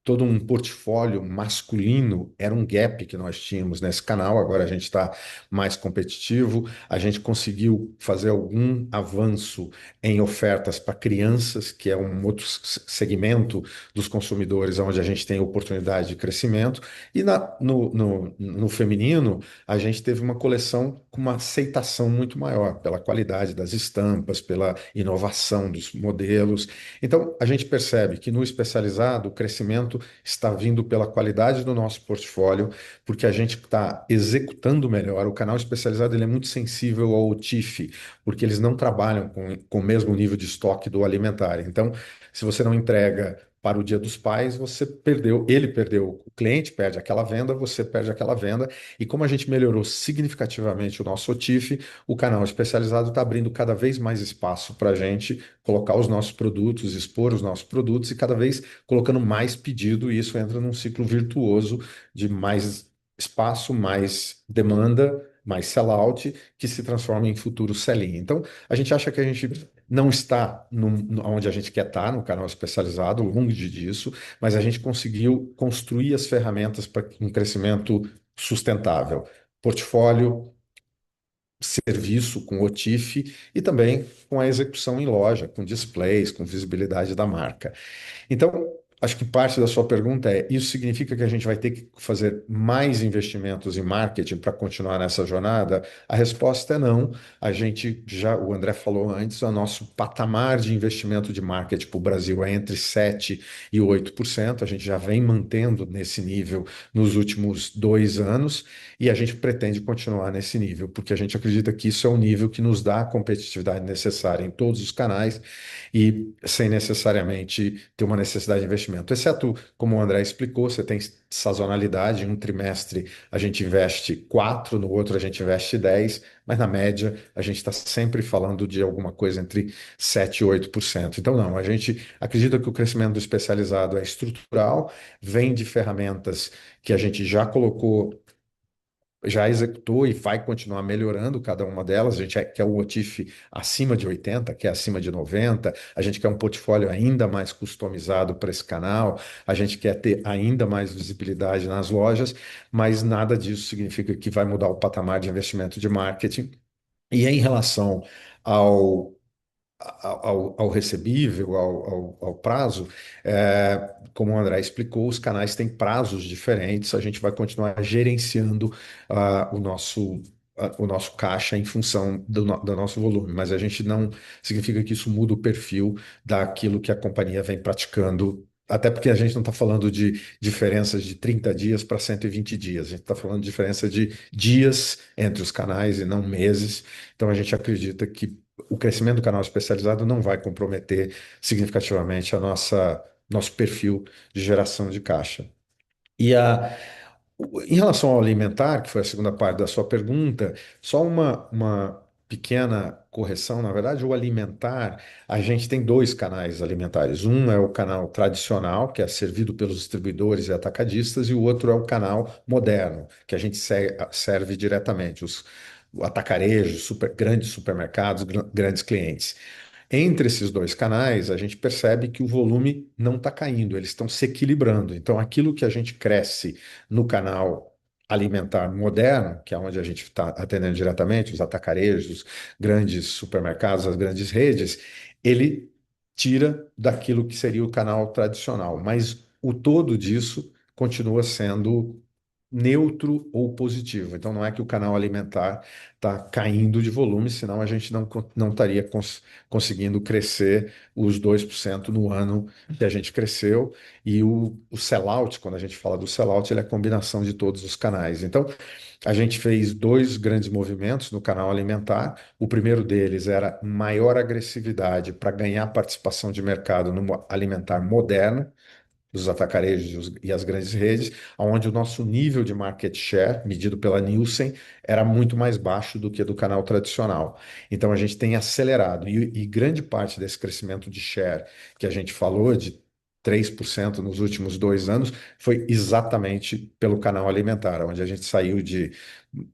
todo um portfólio masculino, era um gap que nós tínhamos nesse canal. Agora a gente está mais competitivo, a gente conseguiu fazer algum avanço em ofertas para crianças, que é um outro segmento dos consumidores onde a gente tem oportunidade de crescimento, e no feminino a gente teve uma coleção com uma aceitação muito maior pela qualidade das estampas, pela inovação dos modelos. Então, a gente percebe que no especializado o crescimento está vindo pela qualidade do nosso portfólio, porque a gente está executando melhor. O canal especializado ele é muito sensível ao TIF, porque eles não trabalham com o mesmo nível de estoque do alimentar. Então, se você não entrega para o Dia dos Pais, você perdeu, ele perdeu, o cliente perde aquela venda, você perde aquela venda. E como a gente melhorou significativamente o nosso OTIF, o canal especializado está abrindo cada vez mais espaço para a gente colocar os nossos produtos, expor os nossos produtos e cada vez colocando mais pedido, e isso entra num ciclo virtuoso de mais espaço, mais demanda, mais sellout, que se transforma em futuro sell-in. Então, a gente acha que a gente não está onde a gente quer estar, no canal especializado, longe disso, mas a gente conseguiu construir as ferramentas para um crescimento sustentável. Portfólio, serviço com o OTIF e também com a execução em loja, com displays, com visibilidade da marca. Então, acho que parte da sua pergunta é: isso significa que a gente vai ter que fazer mais investimentos em marketing para continuar nessa jornada? A resposta é não. A gente já, o André falou antes, o nosso patamar de investimento de marketing para o Brasil é entre 7% e 8%. A gente já vem mantendo nesse nível nos últimos 2 anos e a gente pretende continuar nesse nível, porque a gente acredita que isso é o nível que nos dá a competitividade necessária em todos os canais e sem necessariamente ter uma necessidade de investimento. Exceto, como o André explicou, você tem sazonalidade, em um trimestre a gente investe 4, no outro a gente investe 10, mas na média a gente está sempre falando de alguma coisa entre 7 e 8%. Então, não, a gente acredita que o crescimento do especializado é estrutural, vem de ferramentas que a gente já colocou, já executou e vai continuar melhorando cada uma delas. A gente quer um OTIF acima de 80, quer acima de 90, a gente quer um portfólio ainda mais customizado para esse canal, a gente quer ter ainda mais visibilidade nas lojas, mas nada disso significa que vai mudar o patamar de investimento de marketing. E em relação ao ao recebível, ao prazo, como o André explicou, os canais têm prazos diferentes, a gente vai continuar gerenciando o nosso caixa em função do nosso volume, mas a gente não significa que isso muda o perfil daquilo que a companhia vem praticando. Até porque a gente não está falando de diferenças de 30 dias para 120 dias, a gente está falando de diferença de dias entre os canais e não meses. Então a gente acredita que o crescimento do canal especializado não vai comprometer significativamente nosso perfil de geração de caixa. E Em relação ao alimentar, que foi a segunda parte da sua pergunta, só uma pequena correção, na verdade, o alimentar, a gente tem dois canais alimentares. Um é o canal tradicional, que é servido pelos distribuidores e atacadistas, e o outro é o canal moderno, que a gente serve diretamente, os atacarejos, grandes supermercados, grandes clientes. Entre esses dois canais, a gente percebe que o volume não está caindo, eles estão se equilibrando. Então, aquilo que a gente cresce no canal alimentar moderno, que é onde a gente está atendendo diretamente, os atacarejos, os grandes supermercados, as grandes redes, ele tira daquilo que seria o canal tradicional. Mas o todo disso continua sendo neutro ou positivo. Então, não é que o canal alimentar está caindo de volume, senão a gente não estaria conseguindo crescer os 2% no ano que a gente cresceu. E o sellout, quando a gente fala do sellout, ele é a combinação de todos os canais. Então, a gente fez dois grandes movimentos no canal alimentar. O primeiro deles era maior agressividade para ganhar participação de mercado no alimentar moderno, dos atacarejos e as grandes redes, onde o nosso nível de market share, medido pela Nielsen, era muito mais baixo do que do canal tradicional. Então a gente tem acelerado, e grande parte desse crescimento de share que a gente falou, de 3% nos últimos 2 anos, foi exatamente pelo canal alimentar, onde a gente saiu de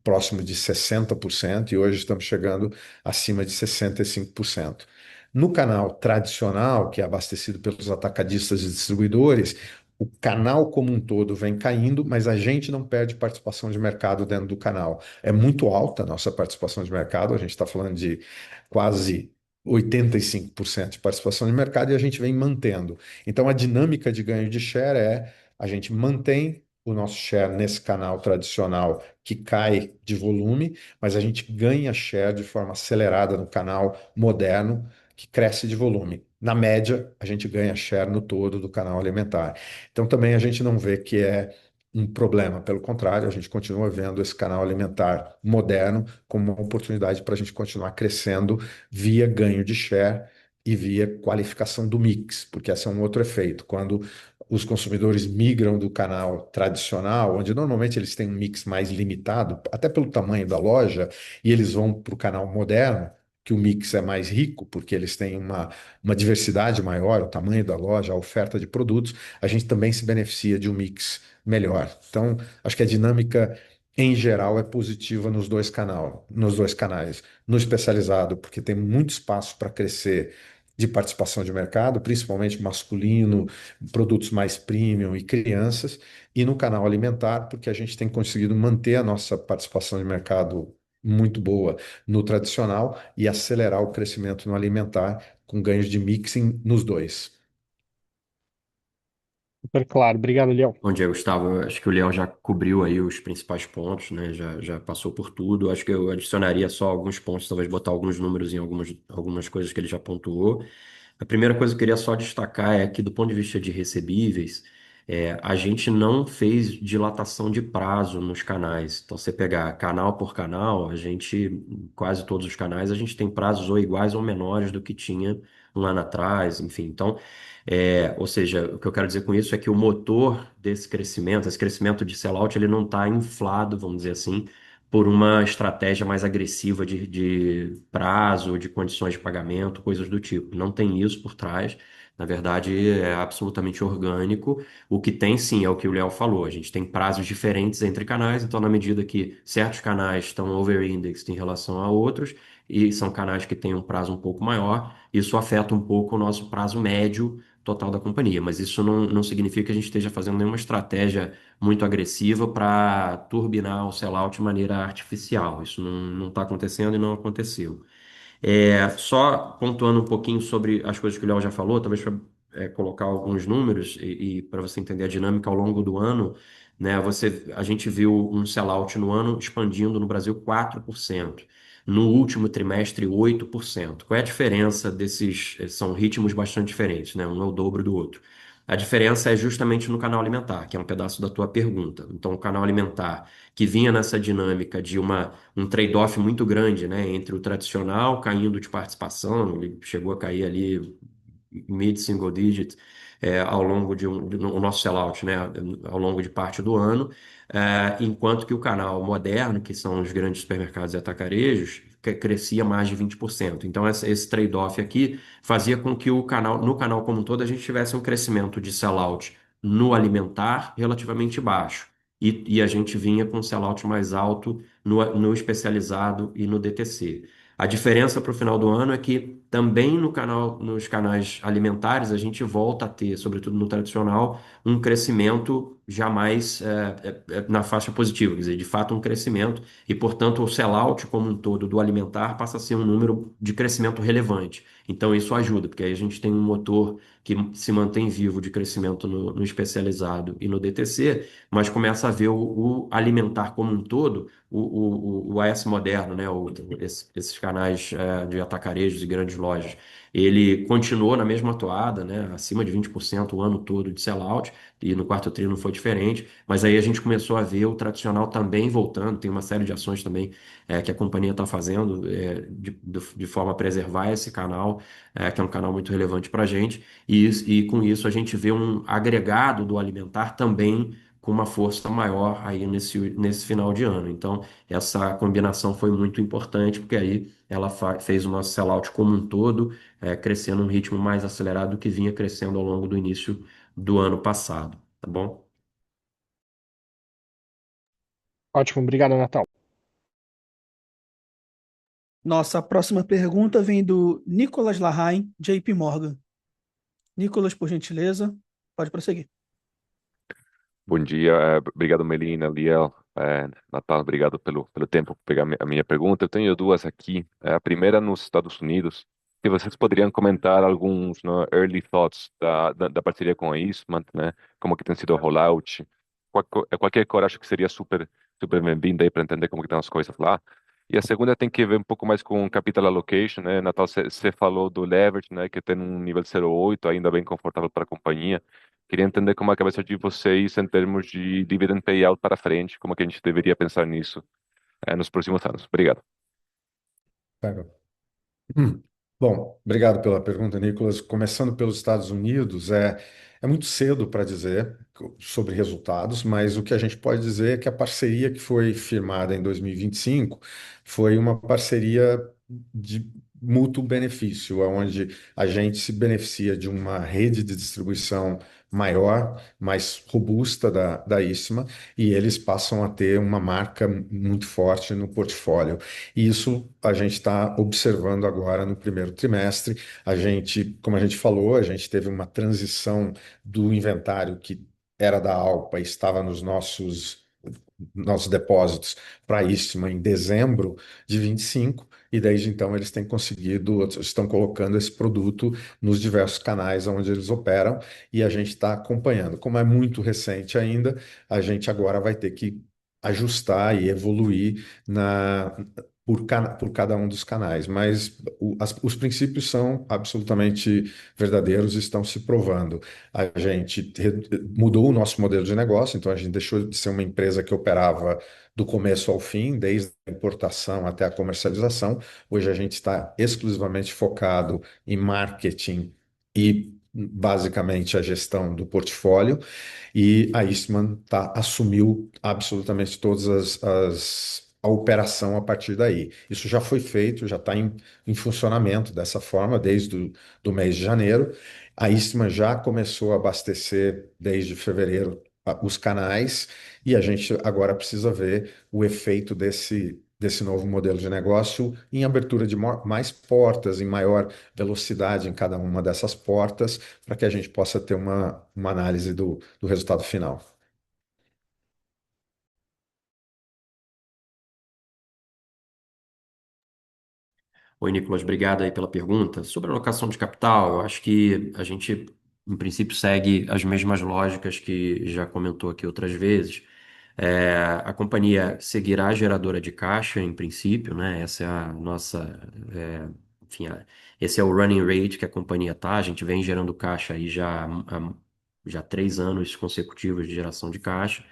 próximo de 60% e hoje estamos chegando acima de 65%. No canal tradicional, que é abastecido pelos atacadistas e distribuidores, o canal como um todo vem caindo, mas a gente não perde participação de mercado dentro do canal. É muito alta a nossa participação de mercado, a gente está falando de quase 85% de participação de mercado e a gente vem mantendo. Então, a dinâmica de ganho de share é a gente mantém o nosso share nesse canal tradicional que cai de volume, mas a gente ganha share de forma acelerada no canal moderno que cresce de volume. Na média, a gente ganha share no todo do canal alimentar. Então, também a gente não vê que é um problema, pelo contrário, a gente continua vendo esse canal alimentar moderno como uma oportunidade para a gente continuar crescendo via ganho de share e via qualificação do mix, porque esse é um outro efeito. Quando os consumidores migram do canal tradicional, onde normalmente eles têm um mix mais limitado, até pelo tamanho da loja, e eles vão para o canal moderno, que o mix é mais rico, porque eles têm uma diversidade maior, o tamanho da loja, a oferta de produtos, a gente também se beneficia de um mix melhor. Então, acho que a dinâmica, em geral, é positiva nos dois canais. No especializado, porque tem muito espaço para crescer de participação de mercado, principalmente masculino, produtos mais premium e crianças, e no canal alimentar, porque a gente tem conseguido manter a nossa participação de mercado muito boa no tradicional e acelerar o crescimento no alimentar com ganhos de mixing nos dois. Super claro. Obrigado, Liel. Bom dia, Gustavo. Eu acho que o Leão já cobriu aí os principais pontos, né? Já passou por tudo. Acho que eu adicionaria só alguns pontos, talvez botar alguns números em algumas coisas que ele já pontuou. A primeira coisa que eu queria só destacar é que, do ponto de vista de recebíveis, a gente não fez dilatação de prazo nos canais. Então, você pegar canal por canal, quase todos os canais, a gente tem prazos ou iguais ou menores do que tinha um ano atrás, enfim. Então, ou seja, o que eu quero dizer com isso é que o motor desse crescimento, esse crescimento de sellout, ele não está inflado, vamos dizer assim, por uma estratégia mais agressiva de prazo, de condições de pagamento, coisas do tipo. Não tem isso por trás. Na verdade, é absolutamente orgânico. O que tem, sim, é o que o Léo falou. A gente tem prazos diferentes entre canais, então, na medida que certos canais estão over-indexed em relação a outros, e são canais que têm um prazo um pouco maior, isso afeta um pouco o nosso prazo médio total da companhia. Mas isso não significa que a gente esteja fazendo nenhuma estratégia muito agressiva para turbinar o sellout de maneira artificial. Isso não está acontecendo e não aconteceu. Só pontuando um pouquinho sobre as coisas que o Léo já falou, talvez para colocar alguns números e para você entender a dinâmica ao longo do ano, né, a gente viu um sellout no ano expandindo no Brasil 4%. No último trimestre, 8%. Qual é a diferença desses? São ritmos bastante diferentes, né? Um é o dobro do outro. A diferença é justamente no canal alimentar, que é um pedaço da tua pergunta. Então, o canal alimentar, que vinha nessa dinâmica de um trade-off muito grande, né, entre o tradicional caindo de participação, ele chegou a cair ali mid-single digit, ao longo o nosso sellout, né, ao longo de parte do ano, enquanto que o canal moderno, que são os grandes supermercados e atacarejos, crescia mais de 20%. Então, esse trade-off aqui fazia com que no canal como um todo, a gente tivesse um crescimento de sellout no alimentar relativamente baixo. E a gente vinha com um sellout mais alto no especializado e no DTC. A diferença para o final do ano é que também nos canais alimentares a gente volta a ter, sobretudo no tradicional, um crescimento jamais na faixa positiva, quer dizer, de fato um crescimento, e portanto o sellout como um todo do alimentar passa a ser um número de crescimento relevante. Então isso ajuda, porque aí a gente tem um motor que se mantém vivo de crescimento no especializado e no DTC, mas começa a ver o alimentar como um todo, o AS moderno, né, esses canais de atacarejos e grandes lojas, ele continuou na mesma toada, né, acima de 20% o ano todo de sellout, e no quarto tri não foi diferente, mas aí a gente começou a ver o tradicional também voltando, tem uma série de ações também que a companhia está fazendo de forma a preservar esse canal, que é um canal muito relevante para a gente, e com isso a gente vê um agregado do alimentar também com uma força maior aí nesse final de ano. Então, essa combinação foi muito importante, porque aí ela fez o nosso sellout como um todo, crescendo num ritmo mais acelerado do que vinha crescendo ao longo do início do ano passado, tá bom? Ótimo, obrigado, Natal. Nossa próxima pergunta vem do Nicolas Larrain, JP Morgan. Nicolas, por gentileza, pode prosseguir. Bom dia, obrigado Melina, Liel, Natal, obrigado pelo tempo para pegar a minha pergunta. Eu tenho duas aqui. A primeira nos Estados Unidos, se vocês poderiam comentar alguns, né, early thoughts da parceria com a Eastman, né? Como que tem sido o rollout? Qualquer cor acho que seria super bem-vinda aí para entender como que estão as coisas lá. E a segunda tem que ver um pouco mais com capital allocation, né? Natal, você falou do leverage, né? Que tem um nível 0,8, ainda bem confortável para a companhia. Queria entender como é a cabeça de vocês em termos de dividend payout para frente, como que a gente deveria pensar nisso, nos próximos anos. Obrigado. Pega. Bom, obrigado pela pergunta, Nicolas. Começando pelos Estados Unidos, é muito cedo para dizer sobre resultados, mas o que a gente pode dizer é que a parceria que foi firmada em 2025 foi uma parceria de mútuo benefício, onde a gente se beneficia de uma rede de distribuição maior, mais robusta da Issima, e eles passam a ter uma marca muito forte no portfólio. E isso a gente está observando agora no primeiro trimestre. A gente, como a gente falou, a gente teve uma transição do inventário que era da Alpa e estava nos nossos depósitos para a Istma em dezembro de 25, e desde então eles têm conseguido, estão colocando esse produto nos diversos canais onde eles operam, e a gente está acompanhando. Como é muito recente ainda, a gente agora vai ter que ajustar e evoluir por cada um dos canais, mas os princípios são absolutamente verdadeiros e estão se provando. A gente mudou o nosso modelo de negócio, então a gente deixou de ser uma empresa que operava do começo ao fim, desde a importação até a comercialização. Hoje a gente está exclusivamente focado em marketing e basicamente a gestão do portfólio, e a Eastman assumiu absolutamente a operação a partir daí. Isso já foi feito, já está em funcionamento dessa forma desde do mês de janeiro. A Eastman já começou a abastecer desde fevereiro os canais, e a gente agora precisa ver o efeito desse novo modelo de negócio em abertura de mais portas, em maior velocidade em cada uma dessas portas, para que a gente possa ter uma análise do resultado final. Oi, Nicolas, obrigado aí pela pergunta. Sobre a alocação de capital, eu acho que a gente, em princípio, segue as mesmas lógicas que já comentou aqui outras vezes. A companhia seguirá geradora de caixa, em princípio, né? Essa é a nossa, enfim, esse é o running rate que a companhia tá. A gente vem gerando caixa aí já há 3 anos consecutivos de geração de caixa.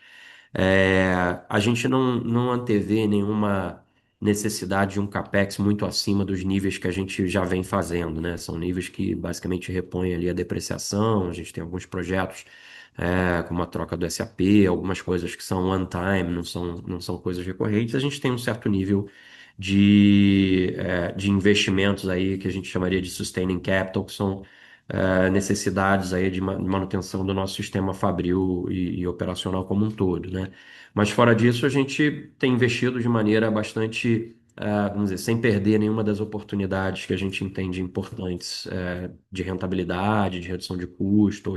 A gente não antevê nenhuma necessidade de um CapEx muito acima dos níveis que a gente já vem fazendo, né? São níveis que basicamente repõem ali a depreciação. A gente tem alguns projetos como a troca do SAP, algumas coisas que são one time, não são coisas recorrentes. A gente tem um certo nível de investimentos aí que a gente chamaria de sustaining capital, que são necessidades aí de manutenção do nosso sistema fabril e operacional como um todo, né? Mas fora disso, a gente tem investido de maneira bastante, vamos dizer, sem perder nenhuma das oportunidades que a gente entende importantes, de rentabilidade, de redução de custo,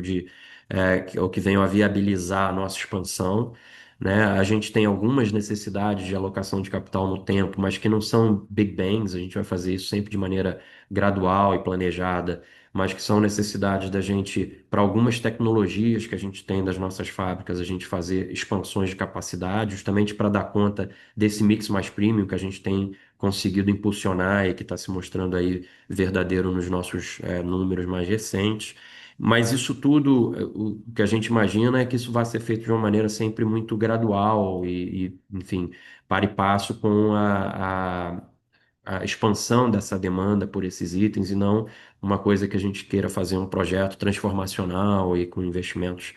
ou que venham a viabilizar a nossa expansão, né? A gente tem algumas necessidades de alocação de capital no tempo, mas que não são big bangs. A gente vai fazer isso sempre de maneira gradual e planejada, mas que são necessidades da gente, para algumas tecnologias que a gente tem das nossas fábricas, a gente fazer expansões de capacidade, justamente para dar conta desse mix mais premium que a gente tem conseguido impulsionar e que está se mostrando aí verdadeiro nos nossos números mais recentes. Mas isso tudo, o que a gente imagina é que isso vai ser feito de uma maneira sempre muito gradual enfim, para e passo com a expansão dessa demanda por esses itens e não uma coisa que a gente queira fazer um projeto transformacional e com investimentos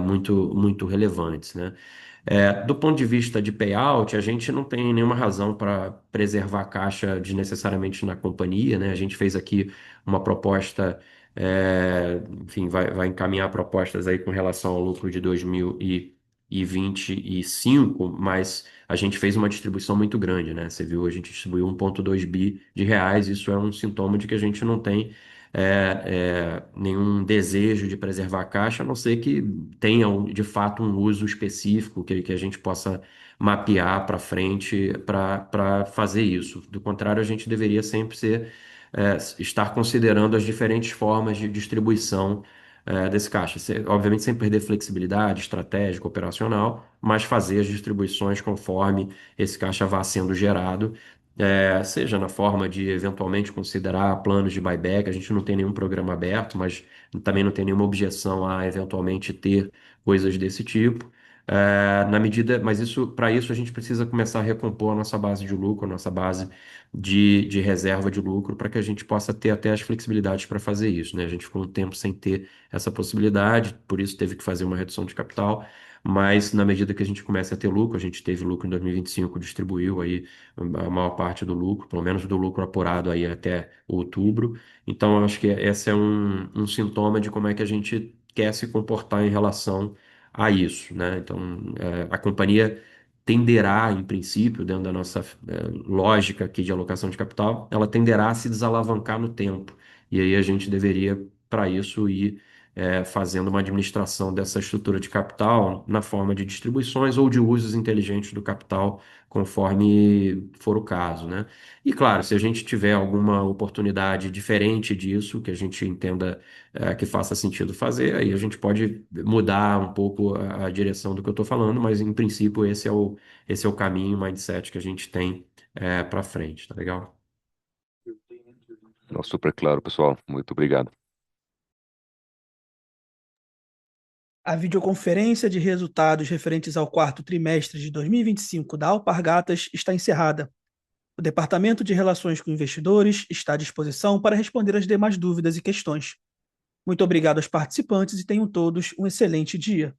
muito relevantes, né? Do ponto de vista de payout, a gente não tem nenhuma razão para preservar a caixa desnecessariamente na companhia, né? A gente fez aqui uma proposta, enfim, vai encaminhar propostas aí com relação ao lucro de 2025, mas a gente fez uma distribuição muito grande, né? Você viu, a gente distribuiu 1,2 bi de reais, isso é um sintoma de que a gente não tem nenhum desejo de preservar a caixa, a não ser que tenha de fato um uso específico que a gente possa mapear para frente para fazer isso. Do contrário, a gente deveria sempre estar considerando as diferentes formas de distribuição desse caixa. Obviamente, sem perder flexibilidade estratégica, operacional, mas fazer as distribuições conforme esse caixa vá sendo gerado, seja na forma de eventualmente considerar planos de buyback. A gente não tem nenhum programa aberto, mas também não tem nenhuma objeção a eventualmente ter coisas desse tipo. Na medida, mas para isso a gente precisa começar a recompor a nossa base de lucro, a nossa base de reserva de lucro, para que a gente possa ter até as flexibilidades para fazer isso, né? A gente ficou um tempo sem ter essa possibilidade, por isso teve que fazer uma redução de capital, mas na medida que a gente começa a ter lucro, a gente teve lucro em 2025, distribuiu aí a maior parte do lucro, pelo menos do lucro apurado aí até outubro. Então, eu acho que esse é um sintoma de como é que a gente quer se comportar em relação a isso, né? Então, a companhia tenderá, em princípio, dentro da nossa lógica aqui de alocação de capital, ela tenderá a se desalavancar no tempo. E aí a gente deveria, para isso, ir fazendo uma administração dessa estrutura de capital na forma de distribuições ou de usos inteligentes do capital, conforme for o caso, né? E claro, se a gente tiver alguma oportunidade diferente disso, que a gente entenda que faça sentido fazer, aí a gente pode mudar um pouco a direção do que eu estou falando, mas em princípio esse é o caminho, o mindset que a gente tem para frente, tá legal? Não, super claro, pessoal. Muito obrigado. A videoconferência de resultados referentes ao quarto trimestre de 2025 da Alpargatas está encerrada. O Departamento de Relações com Investidores está à disposição para responder as demais dúvidas e questões. Muito obrigado aos participantes e tenham todos um excelente dia.